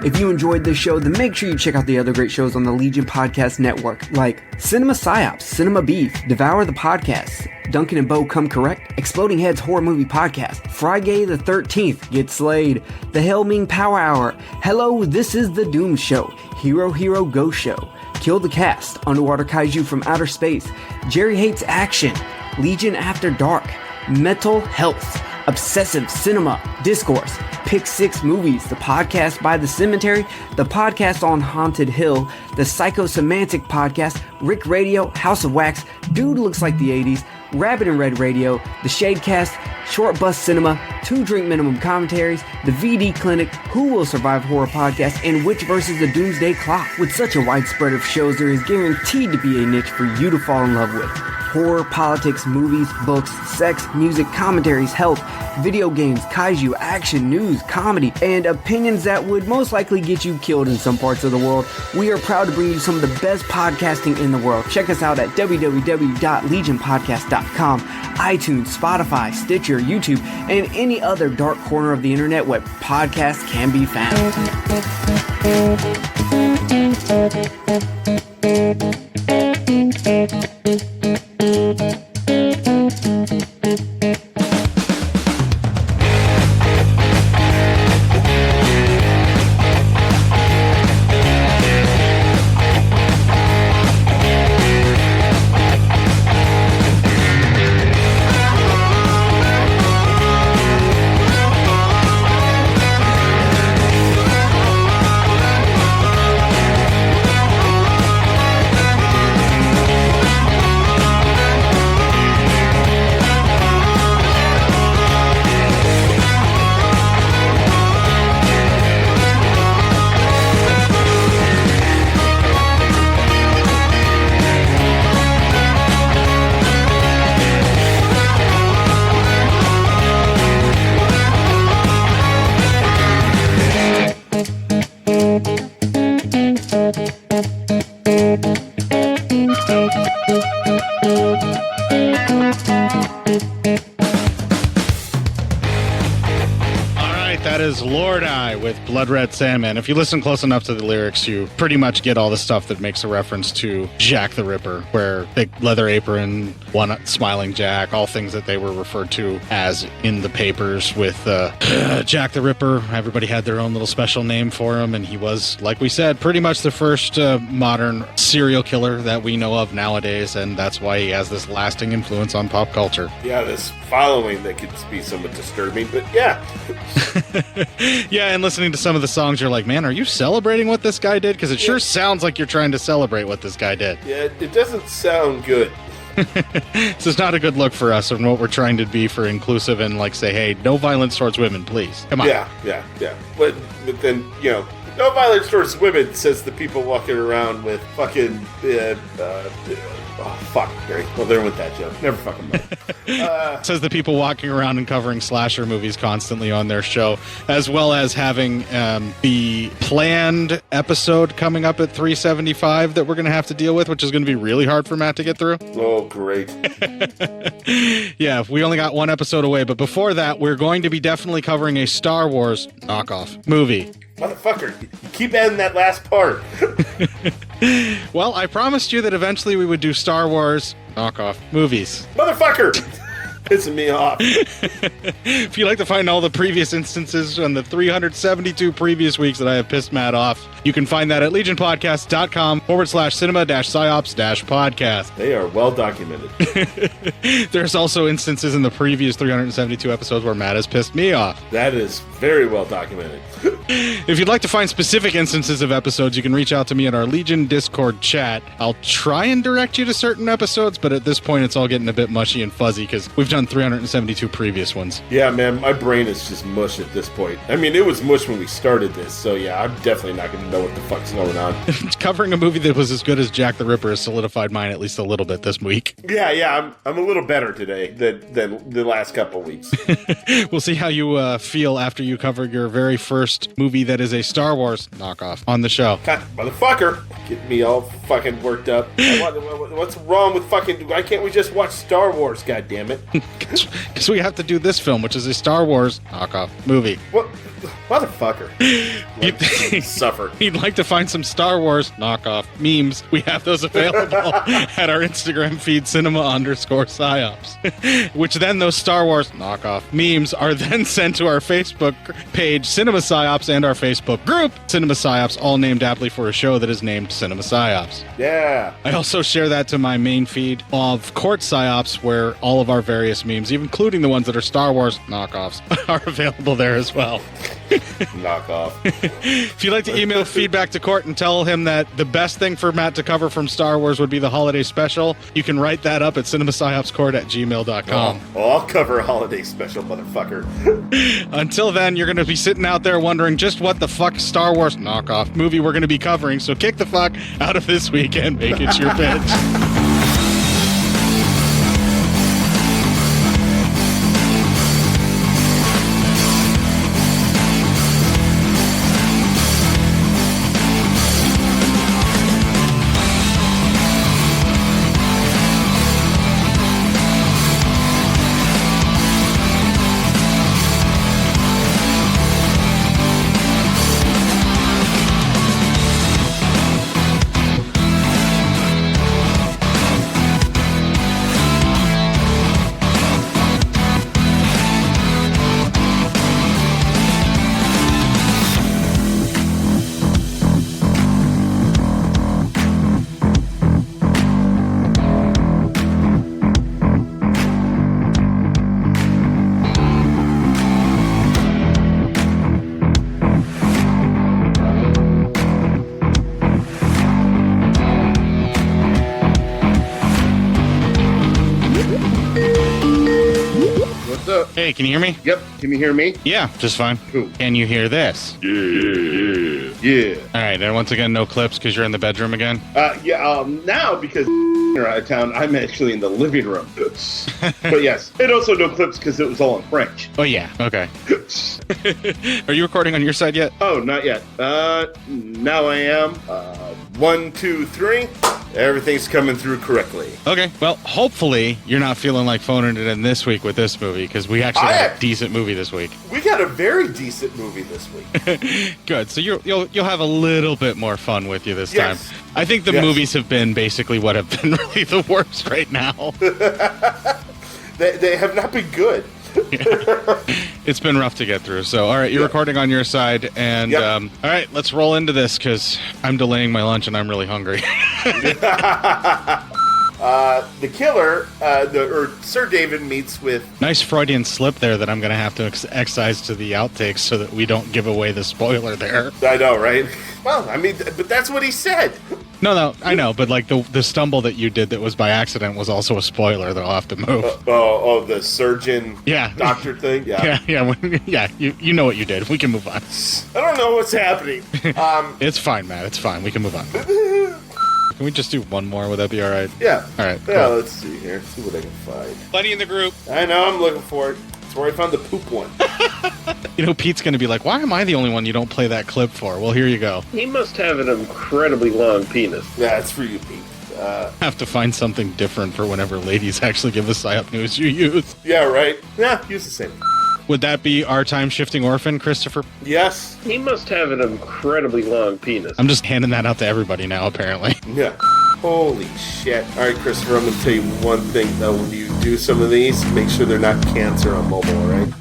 Speaker 13: If you enjoyed this show, then make sure you check out the other great shows on the Legion Podcast Network, like Cinema Psyops, Cinema Beef, Devour the Podcast, Duncan and Bo Come Correct, Exploding Heads Horror Movie Podcast, Friday the 13th, Get Slayed, The Hellming Power Hour, Hello, This is the Doom Show, Hero Hero Go Show, Kill the Cast, Underwater Kaiju from Outer Space, Jerry Hates Action, Legion After Dark, Mental Health, Obsessive Cinema, Discourse, Pick 6 Movies, the podcast by The Cemetery, the podcast on Haunted Hill, the Psychosemantic Podcast, Rick Radio, House of Wax, Dude Looks Like the 80s, Rabbit and Red Radio, the Shadecast, Short Bus Cinema, 2 Drink Minimum Commentaries, the VD Clinic, Who Will Survive Horror Podcast, and Witch vs. the Doomsday Clock. With such a wide spread of shows, there is guaranteed to be a niche for you to fall in love with. Horror, politics, movies, books, sex, music, commentaries, health, video games, kaiju, action, news, comedy, and opinions that would most likely get you killed in some parts of the world. We are proud to bring you some of the best podcasting in the world. Check us out at www.legionpodcast.com, iTunes, Spotify, Stitcher, YouTube, and any other dark corner of the internet where podcasts can be found.
Speaker 4: That is Lord I with Blood Red Sandman. If you listen close enough to the lyrics, you pretty much get all the stuff that makes a reference to Jack the Ripper, where big leather apron, one smiling Jack, all things that they were referred to as in the papers with Jack the Ripper. Everybody had their own little special name for him, and he was, like we said, pretty much the first modern serial killer that we know of nowadays, and that's why he has this lasting influence on pop culture.
Speaker 5: Yeah, this following that could be somewhat disturbing, but yeah.
Speaker 4: Yeah, and listening to some of the songs, you're like, man, are you celebrating what this guy did? Because it sure sounds like you're trying to celebrate what this guy did.
Speaker 5: Yeah, it doesn't sound good.
Speaker 4: This is not a good look for us and what we're trying to be for inclusive and like say, hey, no violence towards women, please. Come on.
Speaker 5: Yeah. But then, you know, no violence towards women, says the people walking around with fucking fuck, Gary. Well, there went that joke. Never fucking mind.
Speaker 4: Says the people walking around and covering slasher movies constantly on their show, as well as having the planned episode coming up at 375 that we're going to have to deal with, which is going to be really hard for Matt to get through.
Speaker 5: Oh, great.
Speaker 4: Yeah, we only got one episode away, but before that, we're going to be definitely covering a Star Wars knockoff movie.
Speaker 5: Motherfucker, you keep adding that last part.
Speaker 4: Well, I promised you that eventually we would do Star Wars knockoff movies.
Speaker 5: Motherfucker! Pissing me off.
Speaker 4: If you'd like to find all the previous instances on the 372 previous weeks that I have pissed Matt off, you can find that at legionpodcast.com/cinema-psyops-podcast.
Speaker 5: They are well documented.
Speaker 4: There's also instances in the previous 372 episodes where Matt has pissed me off.
Speaker 5: That is very well documented.
Speaker 4: If you'd like to find specific instances of episodes, you can reach out to me in our Legion Discord chat. I'll try and direct you to certain episodes, but at this point it's all getting a bit mushy and fuzzy because we've done 372 previous ones.
Speaker 5: Yeah, man, my brain is just mush at this point. I mean, it was mush when we started this, so yeah, I'm definitely not going to know what the fuck's going on.
Speaker 4: Covering a movie that was as good as Jack the Ripper has solidified mine at least a little bit this week.
Speaker 5: Yeah, I'm a little better today than the last couple weeks.
Speaker 4: We'll see how you feel after you cover your very first movie that is a Star Wars knockoff on the show.
Speaker 5: God, motherfucker! Get me all fucking worked up. What's wrong with fucking... Why can't we just watch Star Wars, goddammit?
Speaker 4: Because we have to do this film, which is a Star Wars knockoff movie.
Speaker 5: What? Motherfucker. Suffer.
Speaker 4: You'd like to find some Star Wars knockoff memes. We have those available at our Instagram feed, cinema_psyops. Which then those Star Wars knockoff memes are then sent to our Facebook page, Cinema Psyops, and our Facebook group, Cinema Psyops, all named aptly for a show that is named Cinema Psyops.
Speaker 5: Yeah.
Speaker 4: I also share that to my main feed of Court Psyops, where all of our various memes, including the ones that are Star Wars knockoffs, are available there as well.
Speaker 5: Knock off.
Speaker 4: If you'd like to email feedback to Court and tell him that the best thing for Matt to cover from Star Wars would be the holiday special, you can write that up at cinemapsyopscourt@gmail.com.
Speaker 5: Oh, I'll cover a holiday special, motherfucker.
Speaker 4: Until then, you're going to be sitting out there wondering just what the fuck Star Wars knockoff movie we're going to be covering, so kick the fuck out of this week and make it your bitch. Hey, can you hear me?
Speaker 5: Yep. Can you hear me?
Speaker 4: Yeah, just fine.
Speaker 5: Cool.
Speaker 4: Can you hear this?
Speaker 5: Yeah.
Speaker 4: All right, and once again, no clips because you're in the bedroom again?
Speaker 5: Now because are out of town, I'm actually in the living room. But yes, and also no clips because it was all in French.
Speaker 4: Oh, yeah. Okay. Are you recording on your side yet?
Speaker 5: Oh, not yet. Now I am. 1, 2, 3. Everything's coming through correctly.
Speaker 4: Okay. Well, hopefully you're not feeling like phoning it in this week with this movie, because we actually had a decent movie this week.
Speaker 5: We got a very decent movie this week.
Speaker 4: Good. So you'll have a little bit more fun with you this time. I think the movies have been basically what have been really the worst right now.
Speaker 5: They have not been good.
Speaker 4: It's been rough to get through. So, all right, you're recording on your side. And, all right, let's roll into this because I'm delaying my lunch and I'm really hungry.
Speaker 5: The killer, Sir David meets with...
Speaker 4: Nice Freudian slip there that I'm going to have to excise to the outtakes so that we don't give away the spoiler there.
Speaker 5: I know, right? Well, I mean, but that's what he said.
Speaker 4: No, I know, but like the stumble that you did that was by accident was also a spoiler that I'll have to move.
Speaker 5: The surgeon doctor thing?
Speaker 4: Yeah, you know what you did. We can move on.
Speaker 5: I don't know what's happening.
Speaker 4: It's fine, Matt. It's fine. We can move on. Can we just do one more? Would that be all right?
Speaker 5: Yeah.
Speaker 4: All right.
Speaker 5: Yeah,
Speaker 4: cool.
Speaker 5: let's see here. See what I can find.
Speaker 4: Plenty in the group.
Speaker 5: I know, I'm looking for it. That's where I found the poop one.
Speaker 4: You know, Pete's going to be like, why am I the only one you don't play that clip for? Well, here you go.
Speaker 10: He must have an incredibly long penis.
Speaker 5: Yeah, it's for you, Pete.
Speaker 4: Have to find something different for whenever ladies actually give us PSYOP news you use.
Speaker 5: Yeah, right. Yeah, use the same.
Speaker 4: Would that be our time-shifting orphan, Christopher?
Speaker 5: Yes.
Speaker 10: He must have an incredibly long penis.
Speaker 4: I'm just handing that out to everybody now, apparently.
Speaker 5: Yeah. Holy shit. All right, Christopher, I'm going to tell you one thing, though. When you do some of these, make sure they're not cancer on mobile, all right?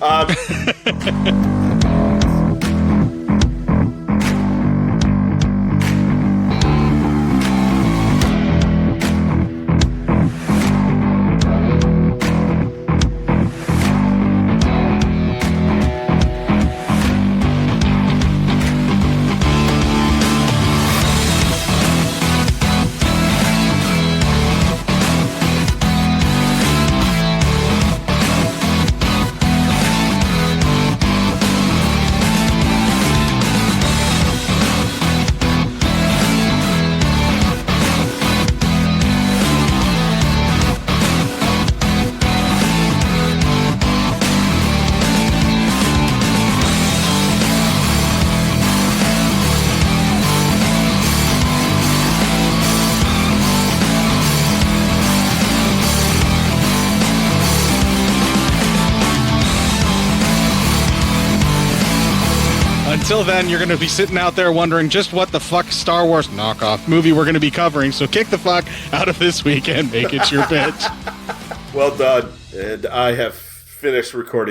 Speaker 4: Until then, you're going to be sitting out there wondering just what the fuck Star Wars knockoff movie we're going to be covering, so kick the fuck out of this week and make it your bitch.
Speaker 5: Well done. And I have finished recording.